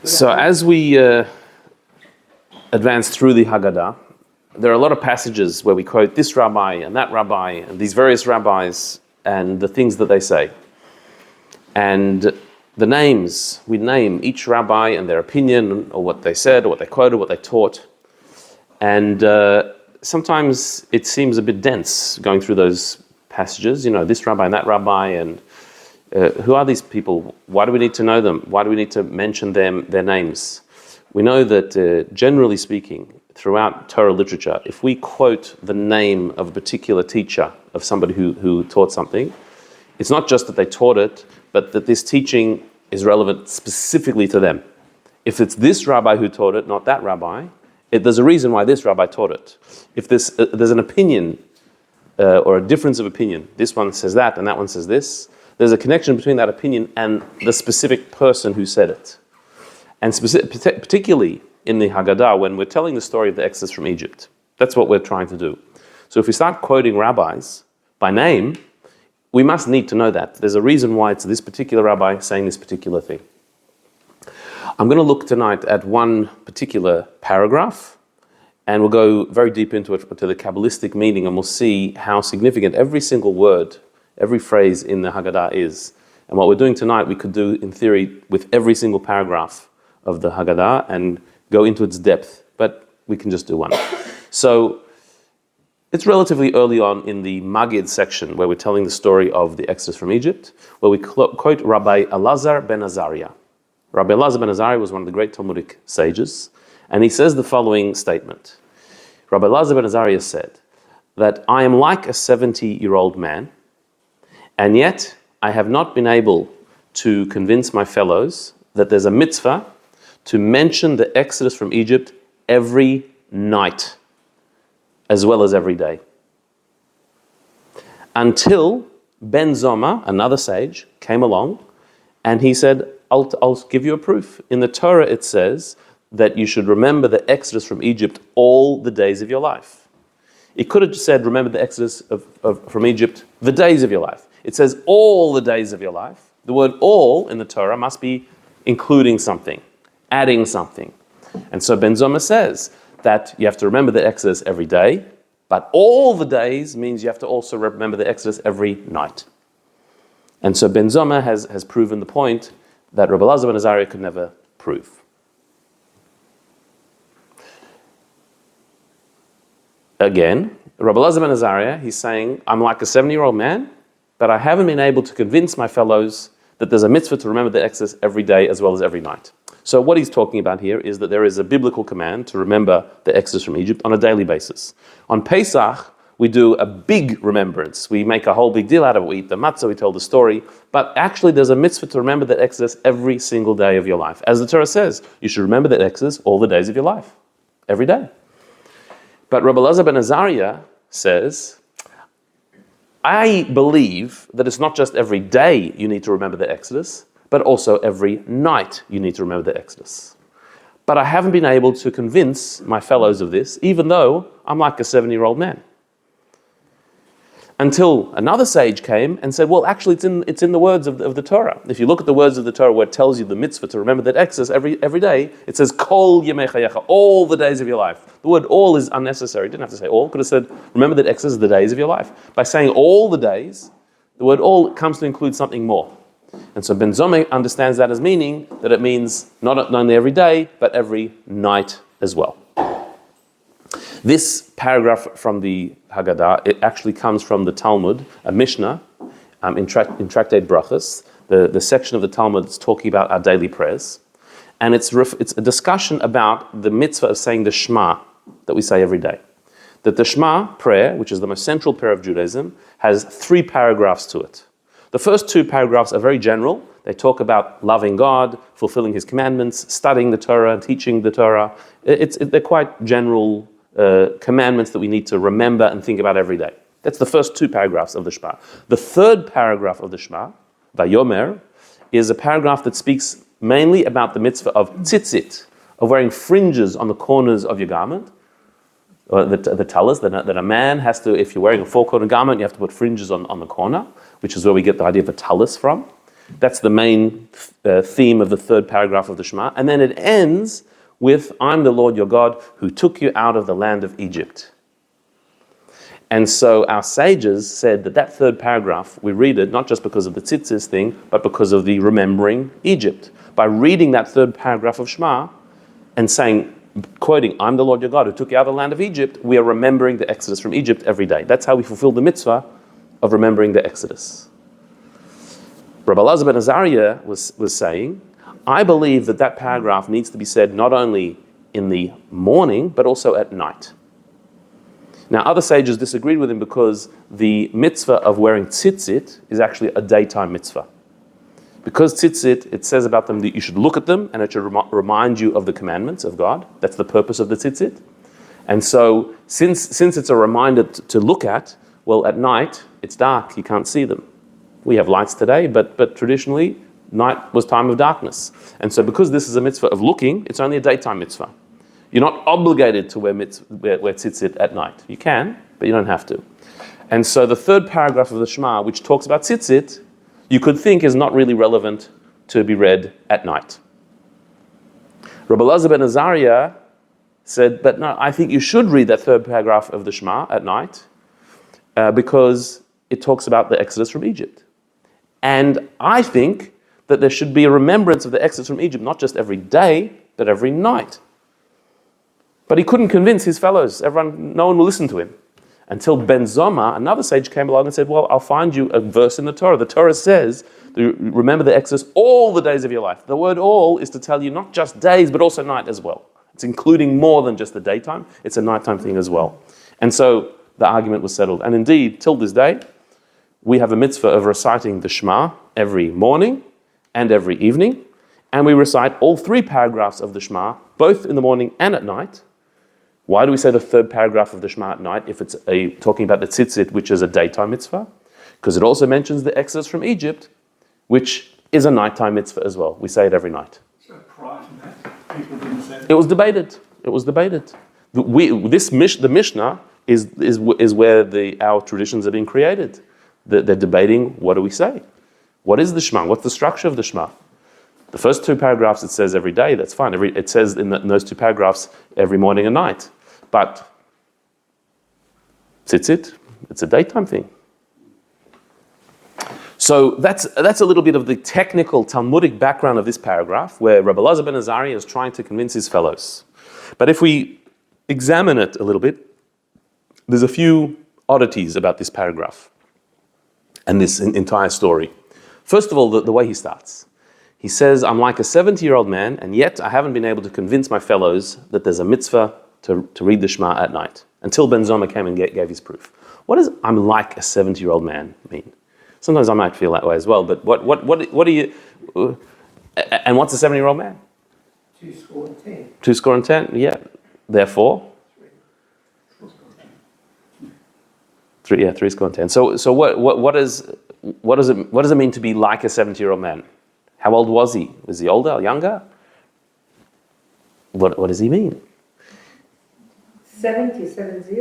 So as we advance through the Haggadah, there are a lot of passages where we quote this rabbi and that rabbi and these various rabbis and the things that they say. And the names, we name each rabbi and their opinion or what they said or what they quoted, what they taught. And sometimes it seems a bit dense going through those passages, this rabbi and that rabbi, and who are these people? Why do we need to know them? Why do we need to mention their names? We know that generally speaking, throughout Torah literature, if we quote the name of a particular teacher, of somebody who taught something, it's not just that they taught it, but that this teaching is relevant specifically to them. If it's this rabbi who taught it, not that rabbi, there's a reason why this rabbi taught it. If there's an opinion or a difference of opinion, this one says that and that one says this, there's a connection between that opinion and the specific person who said it. And particularly in the Haggadah, when we're telling the story of the Exodus from Egypt, that's what we're trying to do. So if we start quoting rabbis by name, we must need to know that. There's a reason why it's this particular rabbi saying this particular thing. I'm going to look tonight at one particular paragraph, and we'll go very deep into it, to the Kabbalistic meaning, and we'll see how significant every single word, every phrase in the Haggadah is. And what we're doing tonight, we could do in theory with every single paragraph of the Haggadah and go into its depth, but we can just do one. So it's relatively early on in the Magid section where we're telling the story of the Exodus from Egypt, where we quote Rabbi Elazar ben Azariah. Rabbi Elazar ben Azariah was one of the great Talmudic sages, and he says the following statement. Rabbi Elazar ben Azariah said that I am like a 70-year-old man, and yet I have not been able to convince my fellows that there's a mitzvah to mention the Exodus from Egypt every night, as well as every day. Until Ben Zoma, another sage, came along, and he said, I'll give you a proof. In the Torah it says that you should remember the Exodus from Egypt all the days of your life. It could have just said, remember the Exodus from Egypt, the days of your life. It says all the days of your life. The word all in the Torah must be including something, adding something. And so Ben Zoma says that you have to remember the Exodus every day, but all the days means you have to also remember the Exodus every night. And so Ben Zoma has proven the point that Rabbi Elazar ben Azariah could never prove. Again, Rabbi Elazar ben Azariah, he's saying, I'm like a 70-year-old man, but I haven't been able to convince my fellows that there's a mitzvah to remember the Exodus every day as well as every night. So what he's talking about here is that there is a biblical command to remember the Exodus from Egypt on a daily basis. On Pesach, we do a big remembrance. We make a whole big deal out of it. We eat the matzah, we tell the story. But actually there's a mitzvah to remember that Exodus every single day of your life. As the Torah says, you should remember that Exodus all the days of your life, every day. But Rabbi Elazar ben Azariah says, I believe that it's not just every day you need to remember the Exodus, but also every night you need to remember the Exodus. But I haven't been able to convince my fellows of this, even though I'm like a 70-year-old man. Until another sage came and said, well, actually it's in the words of the Torah. If you look at the words of the Torah where it tells you the mitzvah to remember that Exodus every day, it says, Kol yemei chayecha, all the days of your life. The word all is unnecessary. It didn't have to say all. It could have said, remember that Exodus is the days of your life. By saying all the days, the word all comes to include something more. And so Ben Zoma understands that as meaning that it means not only every day, but every night as well. This paragraph from the Haggadah, it actually comes from the Talmud, a Mishnah, in Tractate Brachos, the section of the Talmud that's talking about our daily prayers. And it's a discussion about the mitzvah of saying the Shema that we say every day. That the Shema prayer, which is the most central prayer of Judaism, has 3 paragraphs to it. The first 2 paragraphs are very general. They talk about loving God, fulfilling His commandments, studying the Torah, teaching the Torah. They're quite general commandments that we need to remember and think about every day. That's the first 2 paragraphs of the Shema. The third paragraph of the Shema, Vayomer, is a paragraph that speaks mainly about the mitzvah of tzitzit, of wearing fringes on the corners of your garment, or the talus, that a man has to, if you're wearing a 4-corner garment, you have to put fringes on the corner, which is where we get the idea of a talus from. That's the main theme of the third paragraph of the Shema. And then it ends with, I'm the Lord your God who took you out of the land of Egypt. And so our sages said that third paragraph, we read it not just because of the tzitzis thing, but because of the remembering Egypt. By reading that third paragraph of Shema and saying, quoting, I'm the Lord your God who took you out of the land of Egypt, we are remembering the Exodus from Egypt every day. That's how we fulfill the mitzvah of remembering the Exodus. Rabbi Elazar ben Azariah was saying, I believe that paragraph needs to be said not only in the morning, but also at night. Now, other sages disagreed with him because the mitzvah of wearing tzitzit is actually a daytime mitzvah. Because tzitzit, it says about them that you should look at them and it should remind you of the commandments of God. That's the purpose of the tzitzit. And so, since it's a reminder to look at, well, at night, it's dark, you can't see them. We have lights today, but traditionally, night was time of darkness. And so because this is a mitzvah of looking, it's only a daytime mitzvah. You're not obligated to wear tzitzit at night. You can, but you don't have to. And so the third paragraph of the Shema, which talks about tzitzit, you could think is not really relevant to be read at night. Rabbi Elazar ben Azariah said, but no, I think you should read that third paragraph of the Shema at night because it talks about the Exodus from Egypt. And I think that there should be a remembrance of the Exodus from Egypt, not just every day, but every night. But he couldn't convince his fellows. No one will listen to him. Until Ben Zoma, another sage, came along and said, well, I'll find you a verse in the Torah. The Torah says, remember the Exodus all the days of your life. The word all is to tell you not just days, but also night as well. It's including more than just the daytime. It's a nighttime thing as well. And so the argument was settled. And indeed, till this day, we have a mitzvah of reciting the Shema every morning and every evening. And we recite all three paragraphs of the Shema, both in the morning and at night. Why do we say the third paragraph of the Shema at night if it's talking about the tzitzit, which is a daytime mitzvah? Because it also mentions the Exodus from Egypt, which is a nighttime mitzvah as well. We say it every night. So prior to that, people didn't say that? It was debated. The Mishnah is where our traditions have been created. They're debating, what do we say? What is the Shema? What's the structure of the Shema? The first two paragraphs it says every day, that's fine. It says in those two paragraphs every morning and night. But tzitzit, it's a daytime thing. So that's a little bit of the technical Talmudic background of this paragraph, where Rabbi Elazar ben Azariah is trying to convince his fellows. But if we examine it a little bit, there's a few oddities about this paragraph and this entire story. First of all, the way he starts. He says, I'm like a 70-year-old man, and yet I haven't been able to convince my fellows that there's a mitzvah to read the Shema at night, until Ben Zoma came and gave his proof. What does I'm like a 70-year-old man mean? Sometimes I might feel that way as well, but what do you... and what's a 70-year-old man? 2 2 score and 10, yeah. Therefore? 3 score and 10. So what does it mean to be like a 70-year-old man? How old was he? Was he older or younger? What does he mean? 70.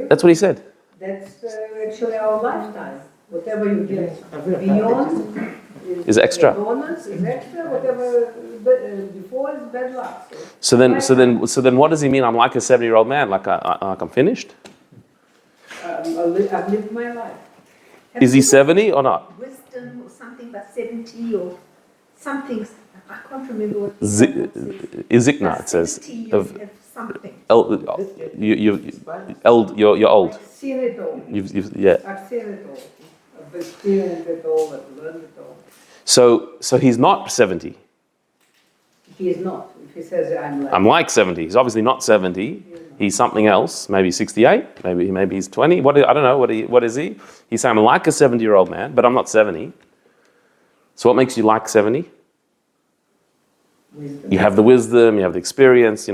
That's what he said. That's actually our lifetime. Whatever you get beyond is extra. Bonus is extra. Whatever before is bad luck. So then, what does he mean? I'm like a 70-year-old man. Like I'm finished. I've lived my life. Is he 70 or not? Wisdom or something about 70 or something. I can't remember what. Izikna, it says. Of something. You're old. I've seen it all. Yeah. I've seen it all. I've experienced it all. I've learned it all. So he's not 70. He is not. If he says I'm like 70. He's obviously not 70. He's something else. Maybe 68. Maybe he's 20. I don't know. What is he? He's saying I'm like a 70-year-old man, but I'm not 70. So what makes you like 70? Wisdom. You have the wisdom, you have the experience,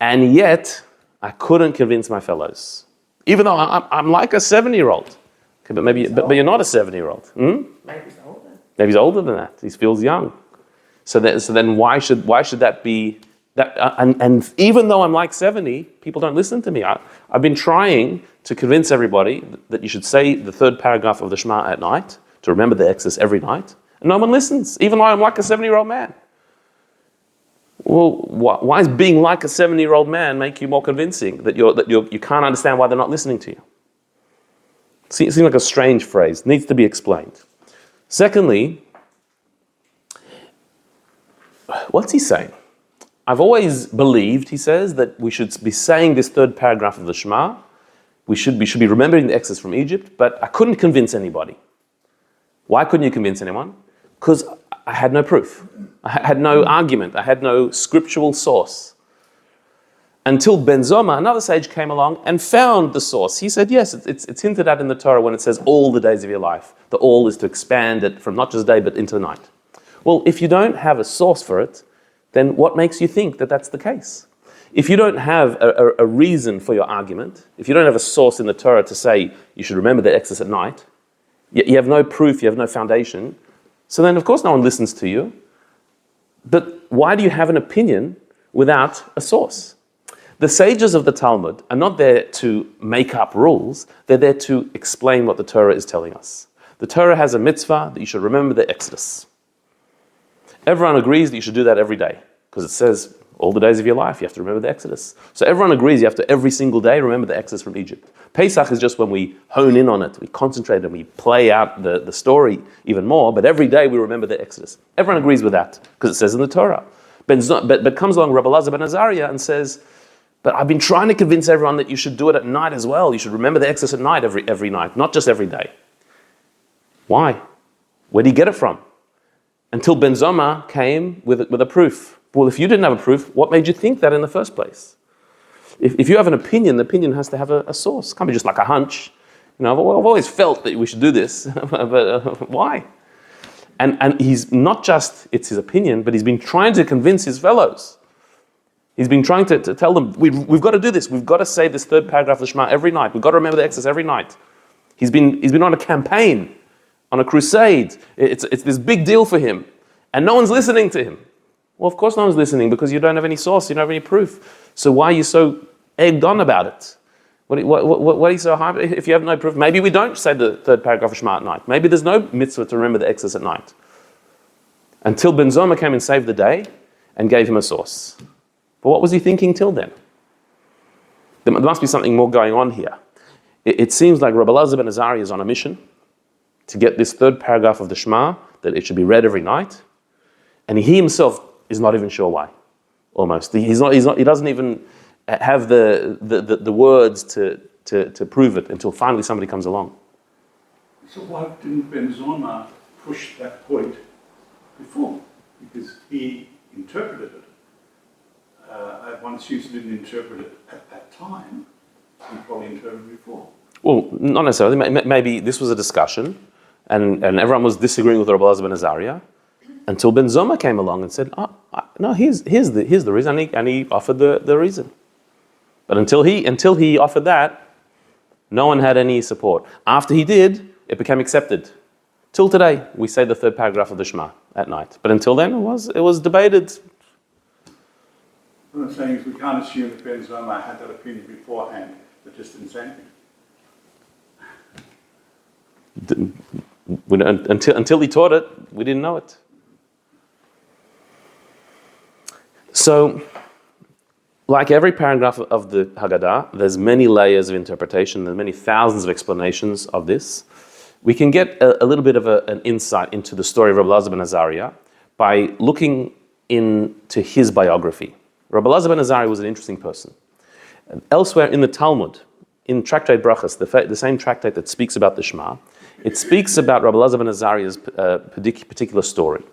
And yet, I couldn't convince my fellows. Even though I'm like a 70-year-old. Okay, but you're not a 70-year-old. Maybe he's older. Maybe he's older than that. He feels young. So then why should that be that? And even though I'm like 70, people don't listen to me. I've been trying to convince everybody that you should say the third paragraph of the Shema at night, to remember the Exodus every night, And no one listens, even though I'm like a 70-year-old man. Well, why does being like a 70-year-old man make you more convincing that you can't understand why they're not listening to you? It seems like a strange phrase. It needs to be explained. Secondly, what's he saying? I've always believed, he says, that we should be saying this third paragraph of the Shema. We should be remembering the exodus from Egypt, but I couldn't convince anybody. Why couldn't you convince anyone? Because I had no proof. I had no argument. I had no scriptural source. Until Ben Zoma, another sage, came along and found the source. He said, yes, it's hinted at in the Torah when it says all the days of your life. The all is to expand it from not just day, but into the night. Well, if you don't have a source for it, then what makes you think that that's the case? If you don't have a reason for your argument, if you don't have a source in the Torah to say you should remember the Exodus at night, you have no proof, you have no foundation, so then of course no one listens to you. But why do you have an opinion without a source? The sages of the Talmud are not there to make up rules, they're there to explain what the Torah is telling us. The Torah has a mitzvah that you should remember the Exodus. Everyone agrees that you should do that every day, because it says all the days of your life you have to remember the Exodus. So everyone agrees you have to every single day remember the Exodus from Egypt. Pesach is just when we hone in on it, we concentrate and we play out the story even more, but every day we remember the Exodus. Everyone agrees with that, because it says in the Torah. But comes along Rabbi Elazar ben Azariah and says, but I've been trying to convince everyone that you should do it at night as well. You should remember the Exodus at night every night, not just every day. Why? Where did he get it from? Until Ben Zoma came with a proof. Well, if you didn't have a proof, what made you think that in the first place? If you have an opinion, the opinion has to have a source. It can't be just like a hunch. You know, I've always felt that we should do this, but why? And he's not just, it's his opinion, but he's been trying to convince his fellows. He's been trying to tell them, we've got to do this. We've got to say this third paragraph of the Shema every night. We've got to remember the Exodus every night. He's been on a campaign, on a crusade. It's this big deal for him. And no one's listening to him. Well, of course no one's listening, because you don't have any source, you don't have any proof. So why are you so egged on about it? What are you so hyped? If you have no proof, maybe we don't say the third paragraph of Shema at night. Maybe there's no mitzvah to remember the Exodus at night. Until Ben Zoma came and saved the day and gave him a source. But what was he thinking till then? There must be something more going on here. It seems like Rabbi Elazar ben Azariah is on a mission to get this third paragraph of the Shema, that it should be read every night. And he himself is not even sure why, almost. He doesn't even have the words to prove it until finally somebody comes along. So why didn't Ben Zoma push that point before? Because he interpreted it. Once you didn't interpret it at that time, you probably interpreted it before. Well, not necessarily. Maybe this was a discussion, and everyone was disagreeing with Rabbi Elazar ben Azariah, until Ben Zoma came along and said, no, here's the reason, and he offered the reason. But until he offered that, no one had any support. After he did, it became accepted. Till today, we say the third paragraph of the Shema at night. But until then, it was debated. What I'm saying is we can't assume that Ben Zoma had that opinion beforehand, but just didn't say anything. Until he taught it, we didn't know it. So, like every paragraph of the Haggadah, there's many layers of interpretation, there's many thousands of explanations of this. We can get a little bit of an insight into the story of Rabbi Elazar ben Azariah by looking into his biography. Rabbi Elazar ben Azariah was an interesting person. Elsewhere in the Talmud, in Tractate Brachas, the same tractate that speaks about the Shema, it speaks about Rabbi Elazar ben Azariah's particular story.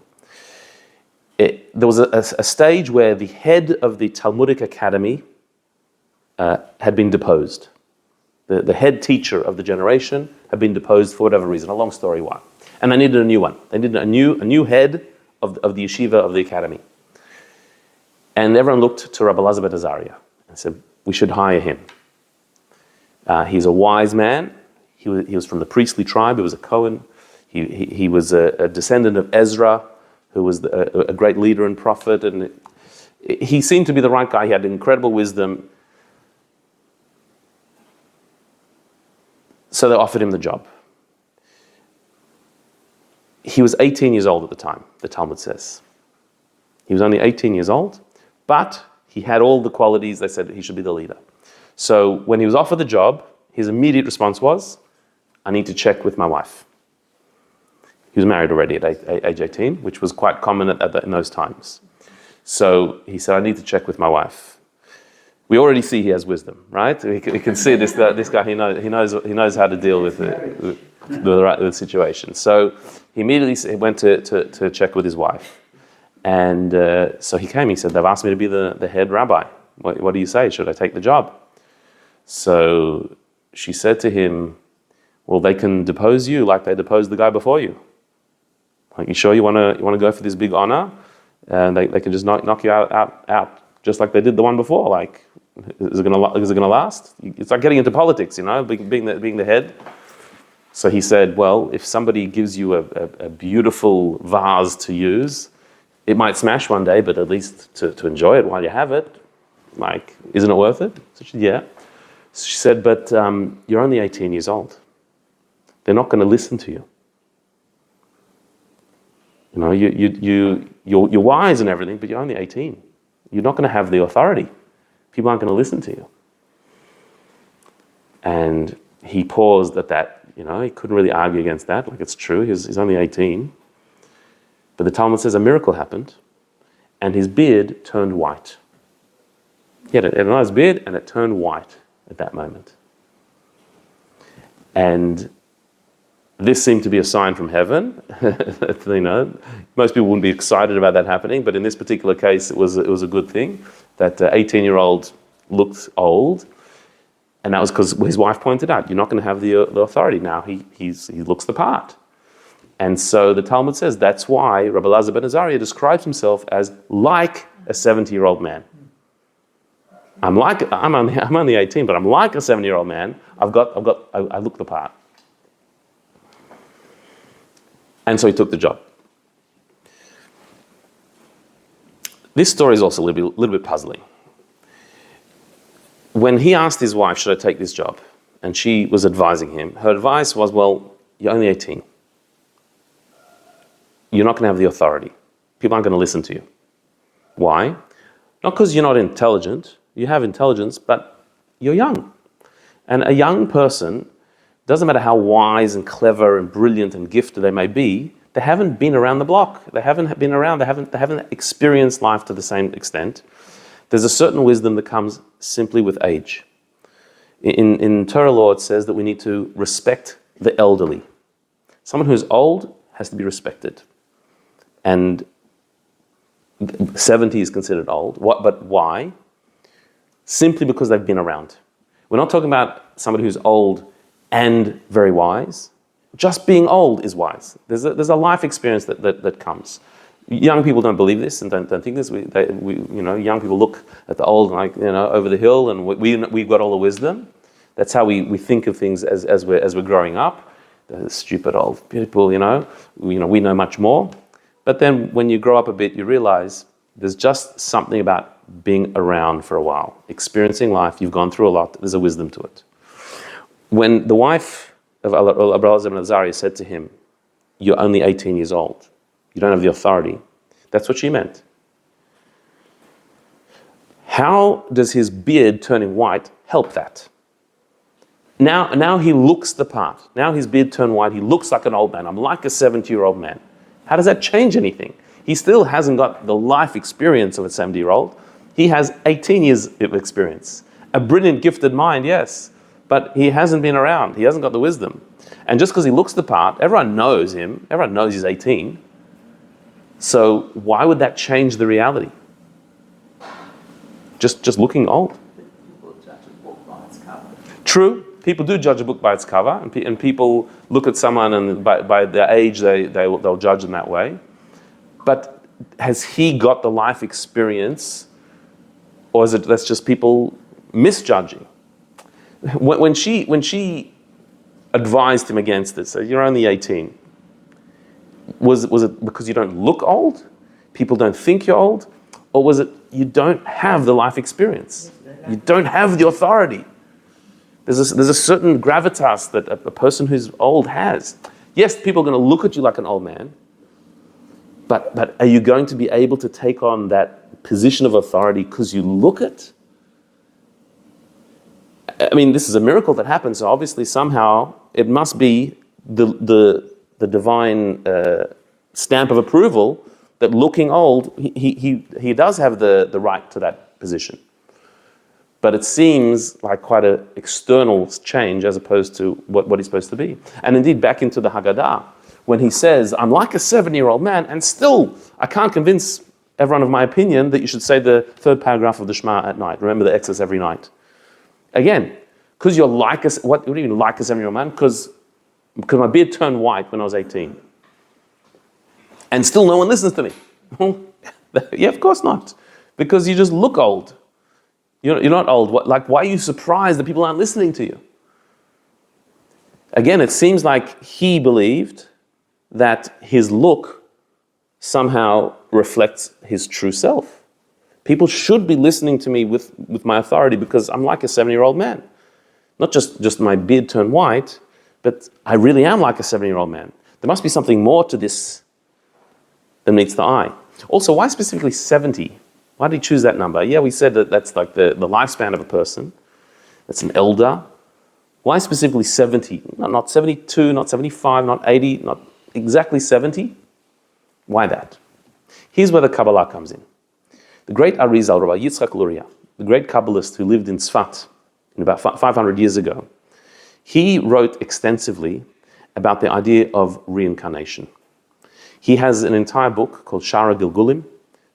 There was a stage where the head of the Talmudic Academy had been deposed. The head teacher of the generation had been deposed for whatever reason, a long story why. And they needed a new one. They needed a new head of the yeshiva of the academy. And everyone looked to Rabbi Elazar ben Azariah and said, we should hire him. He's a wise man. He was from the priestly tribe. He was a Cohen. He was a descendant of Ezra, who was a great leader and prophet. And he seemed to be the right guy. He had incredible wisdom. So they offered him the job. He was 18 years old at the time, the Talmud says. He was only 18 years old, but he had all the qualities they said he should be the leader. So when he was offered the job, his immediate response was, I need to check with my wife. He was married already at age 18, which was quite common in those times. So he said, I need to check with my wife. We already see he has wisdom, right? We can see this guy, he knows how to deal with the situation. So he immediately went to check with his wife. And so he came, he said, they've asked me to be the head rabbi. What do you say? Should I take the job? So she said to him, well, they can depose you like they deposed the guy before you. Like, you sure you want to go for this big honor? And they can just knock you out just like they did the one before. Like, is it gonna last? It's like getting into politics, being the head. So he said, well, if somebody gives you a beautiful vase to use, it might smash one day, but at least to enjoy it while you have it, like, isn't it worth it? So she said, yeah. So she said, but you're only 18 years old. They're not going to listen to you. You're wise and everything, but you're only 18. You're not going to have the authority. People aren't going to listen to you. And he paused at that. He couldn't really argue against that. Like, it's true. He's only 18. But the Talmud says a miracle happened, and his beard turned white. He had a nice beard, and it turned white at that moment. And this seemed to be a sign from heaven. Most people wouldn't be excited about that happening, but in this particular case, it was a good thing that 18-year-old looked old, and that was because his wife pointed out, you're not going to have the authority now. He looks the part. And so the Talmud says that's why Rabbi Elazar ben Azariah describes himself as like a 70-year-old man. I'm only 18, but I'm like a 70-year-old man. I look the part. And so he took the job. This story is also a little bit puzzling. When he asked his wife, should I take this job? And she was advising him. Her advice was, well, you're only 18. You're not going to have the authority. People aren't going to listen to you. Why? Not because you're not intelligent. You have intelligence, but you're young. And a young person, doesn't matter how wise and clever and brilliant and gifted they may be, they haven't been around the block. They haven't been around. They haven't experienced life to the same extent. There's a certain wisdom that comes simply with age. In Torah law, it says that we need to respect the elderly. Someone who's old has to be respected. And 70 is considered old. But why? Simply because they've been around. We're not talking about somebody who's old and very wise. Just being old is wise. There's a life experience that comes. Young people don't believe this and don't think this. Young people look at the old over the hill, and we've got all the wisdom. That's how we think of things as we're growing up. The stupid old people, we know much more. But then when you grow up a bit, you realize there's just something about being around for a while, experiencing life. You've gone through a lot. There's a wisdom to it. When the wife of Rabbi Elazar ben Azariah said to him, you're only 18 years old. You don't have the authority. That's what she meant. How does his beard turning white help that? Now he looks the part. Now his beard turned white. He looks like an old man. I'm like a 70-year-old man. How does that change anything? He still hasn't got the life experience of a 70-year-old. He has 18 years of experience. A brilliant, gifted mind, yes. But he hasn't been around. He hasn't got the wisdom. And just because he looks the part, everyone knows him. Everyone knows he's 18. So why would that change the reality? Just looking old. People judge a book by its cover. True. People do judge a book by its cover, and people look at someone and by their age they'll judge them that way. But has he got the life experience, or is it that's just people misjudging? When she advised him against it, so you're only 18. Was it because you don't look old? People don't think you're old? Or was it you don't have the life experience? You don't have the authority. There's a certain gravitas that a person who's old has. Yes, people are going to look at you like an old man, but are you going to be able to take on that position of authority because you look it? I mean, this is a miracle that happens, so obviously somehow it must be the divine stamp of approval that looking old, he does have the right to that position. But it seems like quite an external change as opposed to what he's supposed to be. And indeed, back into the Haggadah, when he says, I'm like a 7-year-old man, and still I can't convince everyone of my opinion that you should say the third paragraph of the Shema at night. Remember the Exodus every night. Again, because you're like a, what do you mean like a 7-year-old man? Because my beard turned white when I was 18. And still no one listens to me. Yeah, of course not. Because you just look old. You're not old. Why are you surprised that people aren't listening to you? Again, it seems like he believed that his look somehow reflects his true self. People should be listening to me with my authority because I'm like a 7-year-old man. Not just my beard turned white, but I really am like a 7-year-old man. There must be something more to this than meets the eye. Also, why specifically 70? Why did he choose that number? Yeah, we said that that's like the lifespan of a person. That's an elder. Why specifically 70? Not 72, not 75, not 80, not exactly 70? Why that? Here's where the Kabbalah comes in. The great Arizal, Rabbi Yitzchak Luria, the great Kabbalist who lived in Tzfat in about 500 years ago, he wrote extensively about the idea of reincarnation. He has an entire book called Shara Gilgulim,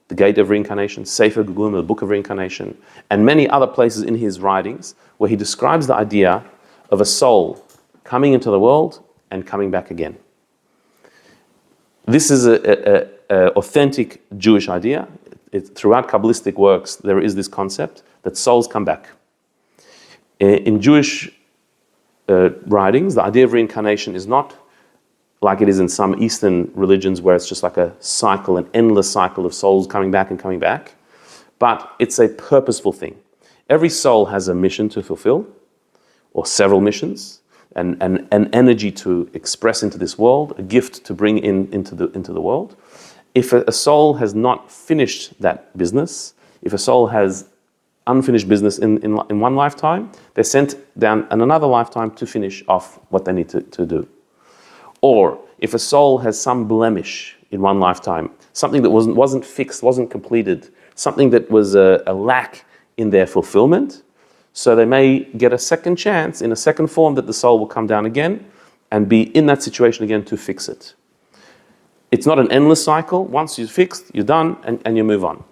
The Gate of Reincarnation, Sefer Gilgulim, the Book of Reincarnation, and many other places in his writings where he describes the idea of a soul coming into the world and coming back again. This is an authentic Jewish idea. Throughout Kabbalistic works, there is this concept that souls come back. In Jewish writings, the idea of reincarnation is not like it is in some Eastern religions where it's just like a cycle, an endless cycle of souls coming back and coming back, but it's a purposeful thing. Every soul has a mission to fulfill, or several missions, and an energy to express into this world, a gift to bring into the world. If a soul has not finished that business, if a soul has unfinished business in one lifetime, they're sent down in another lifetime to finish off what they need to do. Or if a soul has some blemish in one lifetime, something that wasn't fixed, wasn't completed, something that was a lack in their fulfillment, so they may get a second chance in a second form that the soul will come down again and be in that situation again to fix it. It's not an endless cycle. Once you're fixed, you're done, and you move on.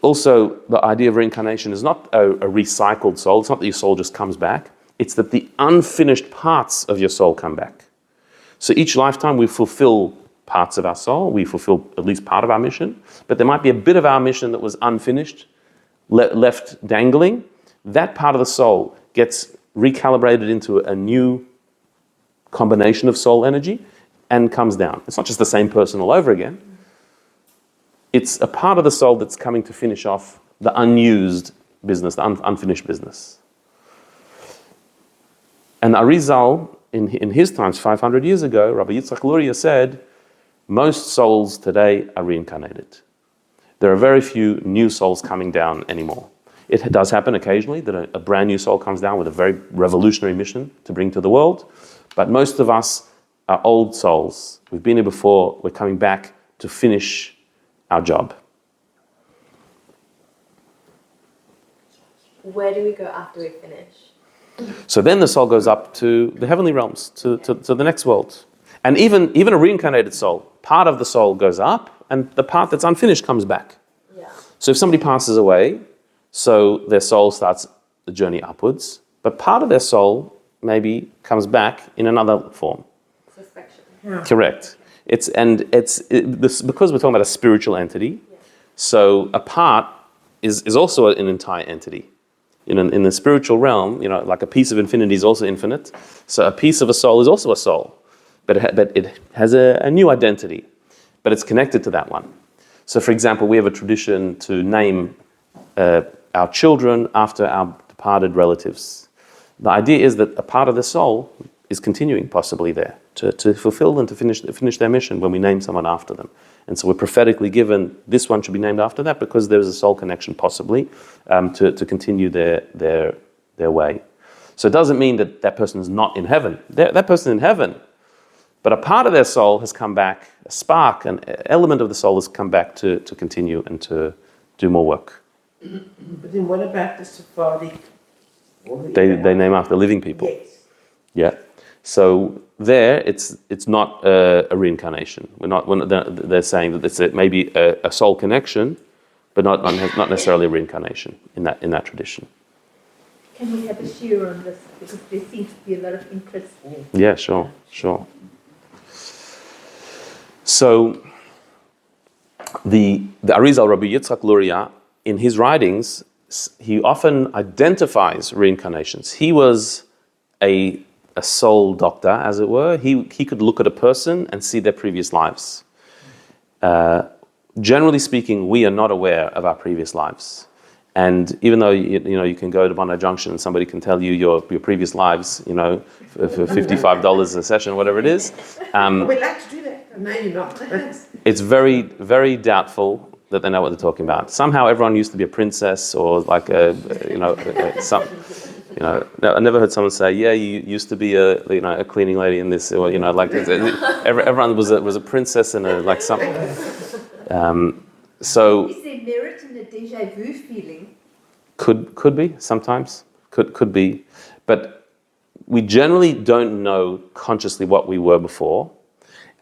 Also, the idea of reincarnation is not a recycled soul. It's not that your soul just comes back. It's that the unfinished parts of your soul come back. So each lifetime we fulfill parts of our soul. We fulfill at least part of our mission. But there might be a bit of our mission that was unfinished, left dangling. That part of the soul gets recalibrated into a new combination of soul energy and comes down. It's not just the same person all over again. It's a part of the soul that's coming to finish off the unused business, the unfinished business. And Arizal, in his times, 500 years ago, Rabbi Yitzchak Luria said, most souls today are reincarnated. There are very few new souls coming down anymore. It does happen occasionally that a brand new soul comes down with a very revolutionary mission to bring to the world, but most of us are old souls. We've been here before, we're coming back to finish our job. Where do we go after we finish? So then the soul goes up to the heavenly realms, to the next world. And even a reincarnated soul, part of the soul goes up, and the part that's unfinished comes back. Yeah. So if somebody passes away, so their soul starts the journey upwards, but part of their soul maybe comes back in another form. Suspension. Yeah. Correct. Because we're talking about a spiritual entity, Yeah. so a part is also an entire entity. In the spiritual realm, like a piece of infinity is also infinite. So a piece of a soul is also a soul, but it has a new identity, but it's connected to that one. So, for example, we have a tradition to name our children after our departed relatives. The idea is that a part of the soul is continuing possibly there to fulfill and to finish their mission when we name someone after them. And so we're prophetically given this one should be named after that because there's a soul connection possibly to continue their way. So it doesn't mean that that person is not in heaven. That person in heaven, but a part of their soul has come back, a spark, an element of the soul has come back to continue and to do more work. But then what about the Sephardic? They name after living people. Yes. Yeah. So there, it's not a reincarnation. They're saying that it's maybe a soul connection, but not necessarily a reincarnation in that tradition. Can we have a share on this? Because there seems to be a lot of interest. Yeah, sure. So the Arizal Rabbi Yitzchak Luria, in his writings, he often identifies reincarnations. He was a soul doctor, as it were. He could look at a person and see their previous lives. Generally speaking, we are not aware of our previous lives. And even though you can go to Bondi Junction and somebody can tell you your previous lives, for $55 a session, whatever it is. We'd like to do that. No, you're not. It's very, very doubtful that they know what they're talking about. Somehow everyone used to be a princess or like I never heard someone say, yeah, you used to be a cleaning lady in this, or everyone was a princess and like something. So Is there merit in a déjà vu feeling? could be sometimes, could be, but we generally don't know consciously what we were before.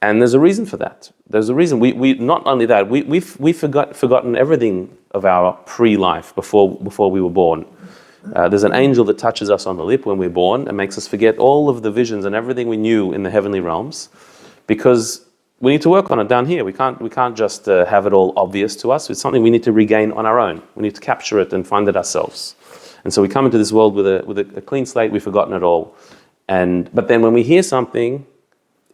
And there's a reason for that. There's a reason. We not only that, we've forgotten everything of our pre-life before we were born. There's an angel that touches us on the lip when we're born and makes us forget all of the visions and everything we knew in the heavenly realms, because we need to work on it down here. We can't just have it all obvious to us. It's something we need to regain on our own. We need to capture it and find it ourselves. And so we come into this world with a clean slate. We've forgotten it all. But then when we hear something,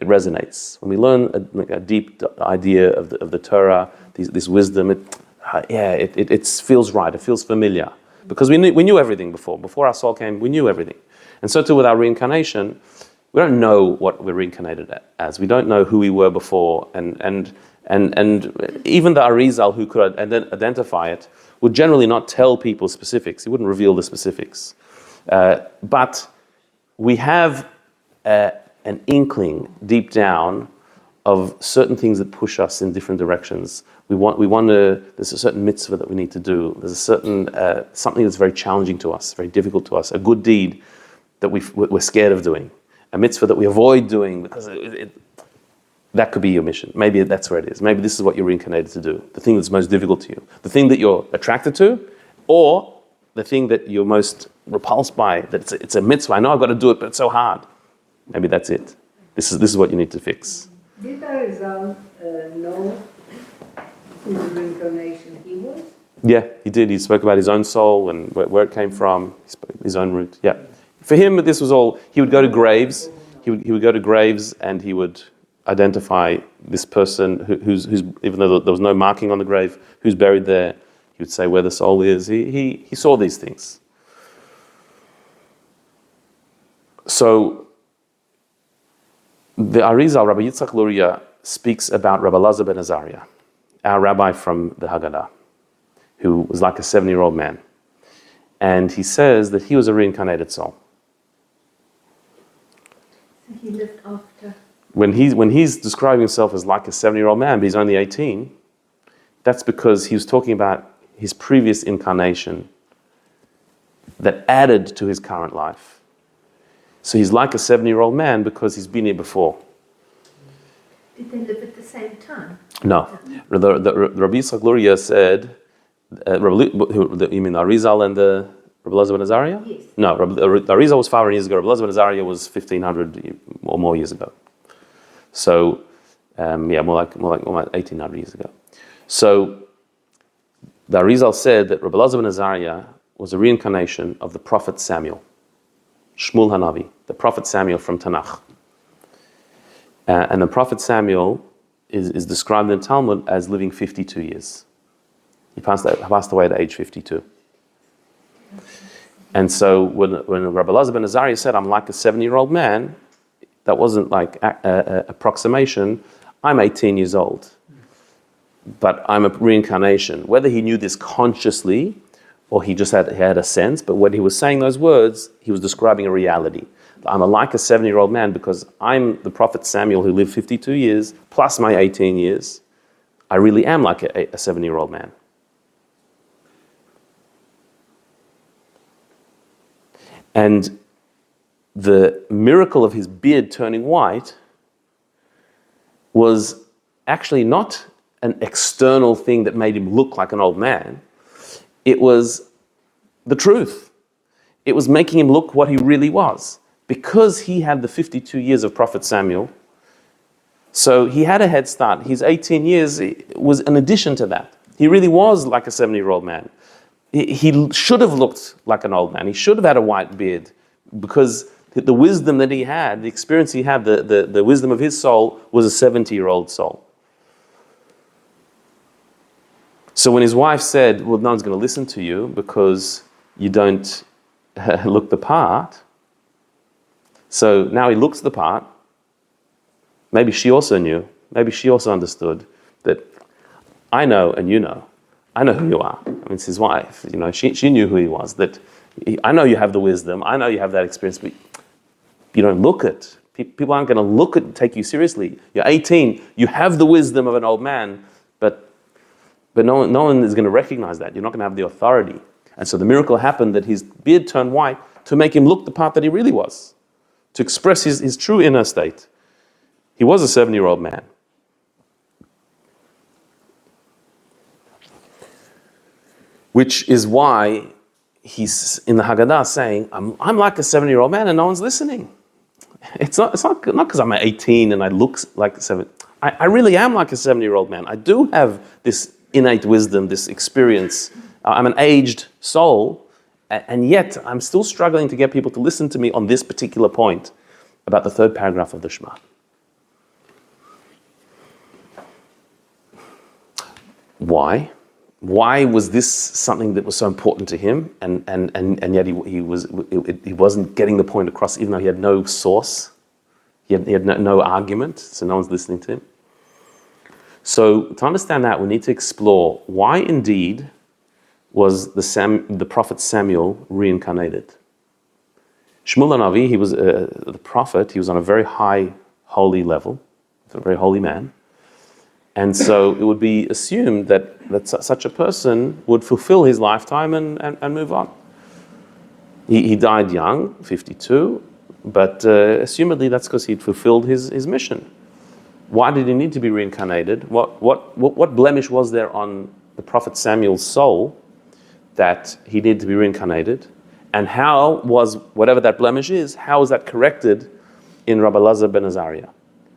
it resonates. When we learn a deep idea of the Torah, this wisdom, it feels right. It feels familiar because we knew everything before. Before our soul came, we knew everything. And so too with our reincarnation, we don't know what we're reincarnated as. We don't know who we were before, and even the Arizal who could identify it would generally not tell people specifics. He wouldn't reveal the specifics, but we have an inkling deep down of certain things that push us in different directions. We want to. There's a certain mitzvah that we need to do. There's a certain something that's very challenging to us, very difficult to us. A good deed that we're scared of doing. A mitzvah that we avoid doing because that could be your mission. Maybe that's where it is. Maybe this is what you're reincarnated to do. The thing that's most difficult to you. The thing that you're attracted to, or the thing that you're most repulsed by. That it's a mitzvah. I know I've got to do it, but it's so hard. Maybe that's it. This is what you need to fix. Did Arizal know whose reincarnation he was? Yeah, he did. He spoke about his own soul and where it came from, his own root. Yeah. For him, this was all. He would go to graves. He would go to graves and he would identify this person who's even though there was no marking on the grave, who's buried there. He would say where the soul is. He saw these things. So the Arizal, Rabbi Yitzchak Luria, speaks about Rabbi Elazar ben Azariah, our rabbi from the Haggadah, who was like a 70-year-old man. And he says that he was a reincarnated soul. So he lived after. When he's describing himself as like a 70-year-old man, but he's only 18, that's because he was talking about his previous incarnation that added to his current life. So he's like a 70-year-old man because he's been here before. Did they live at the same time? No. The Rabbi Yitzchak Luria said, you mean the Arizal and the Rabbi Elazar ben Azariah? Yes. No, the Arizal was 500 years ago. Rabbi Elazar ben Azariah was 1,500 or more years ago. So, more like 1,800 years ago. So, the Arizal said that Rabbi Elazar ben Azariah was a reincarnation of the prophet Samuel, Shmuel Hanavi, the prophet Samuel from Tanakh. And the prophet Samuel is described in the Talmud as living 52 years. He passed away at age 52. And so when Rabbi Elazar ben Azariah said, I'm like a 70-year-old man, That wasn't like a approximation. I'm 18 years old, but I'm a reincarnation. Whether he knew this consciously or he just had a sense, but when he was saying those words, he was describing a reality. I'm like a 70-year-old man because I'm the prophet Samuel who lived 52 years plus my 18 years. I really am like a 70-year-old man. And the miracle of his beard turning white was actually not an external thing that made him look like an old man. It was the truth. It was making him look what he really was. Because he had the 52 years of Prophet Samuel, so he had a head start. His 18 years was an addition to that. He really was like a 70-year-old man. He should have looked like an old man. He should have had a white beard because the wisdom that he had, the experience he had, the wisdom of his soul was a 70-year-old soul. So when his wife said, well, no one's going to listen to you because you don't look the part, so now he looks the part, maybe she also knew, maybe she also understood that I know and you know. I know who you are. I mean, it's his wife. You know, she knew who he was. I know you have the wisdom. I know you have that experience, but you don't look it. People aren't going to look at take you seriously. You're 18. You have the wisdom of an old man, but no one is going to recognize that. You're not going to have the authority. And so the miracle happened that his beard turned white to make him look the part that he really was, to express his true inner state. He was a 70-year-old man. Which is why he's in the Haggadah saying, I'm like a 70-year-old man and no one's listening. It's not because I'm 18 and I look like a 7. I really am like a 70-year-old man. I do have this innate wisdom, this experience. I'm an aged soul, and yet I'm still struggling to get people to listen to me on this particular point about the third paragraph of the Shema. Why? Why was this something that was so important to him, and yet he wasn't getting the point across, even though he had no source, he had no argument, so no one's listening to him. So to understand that, we need to explore why indeed was the prophet Samuel reincarnated. Shmuel HaNavi, he was the prophet. He was on a very high holy level, a very holy man. And so it would be assumed that such a person would fulfill his lifetime and move on. He died young, 52, but assumedly that's because he'd fulfilled his mission. Why did he need to be reincarnated? What blemish was there on the prophet Samuel's soul that he needed to be reincarnated? And how was, whatever that blemish is, how was that corrected in Rabbi Elazar ben Azariah?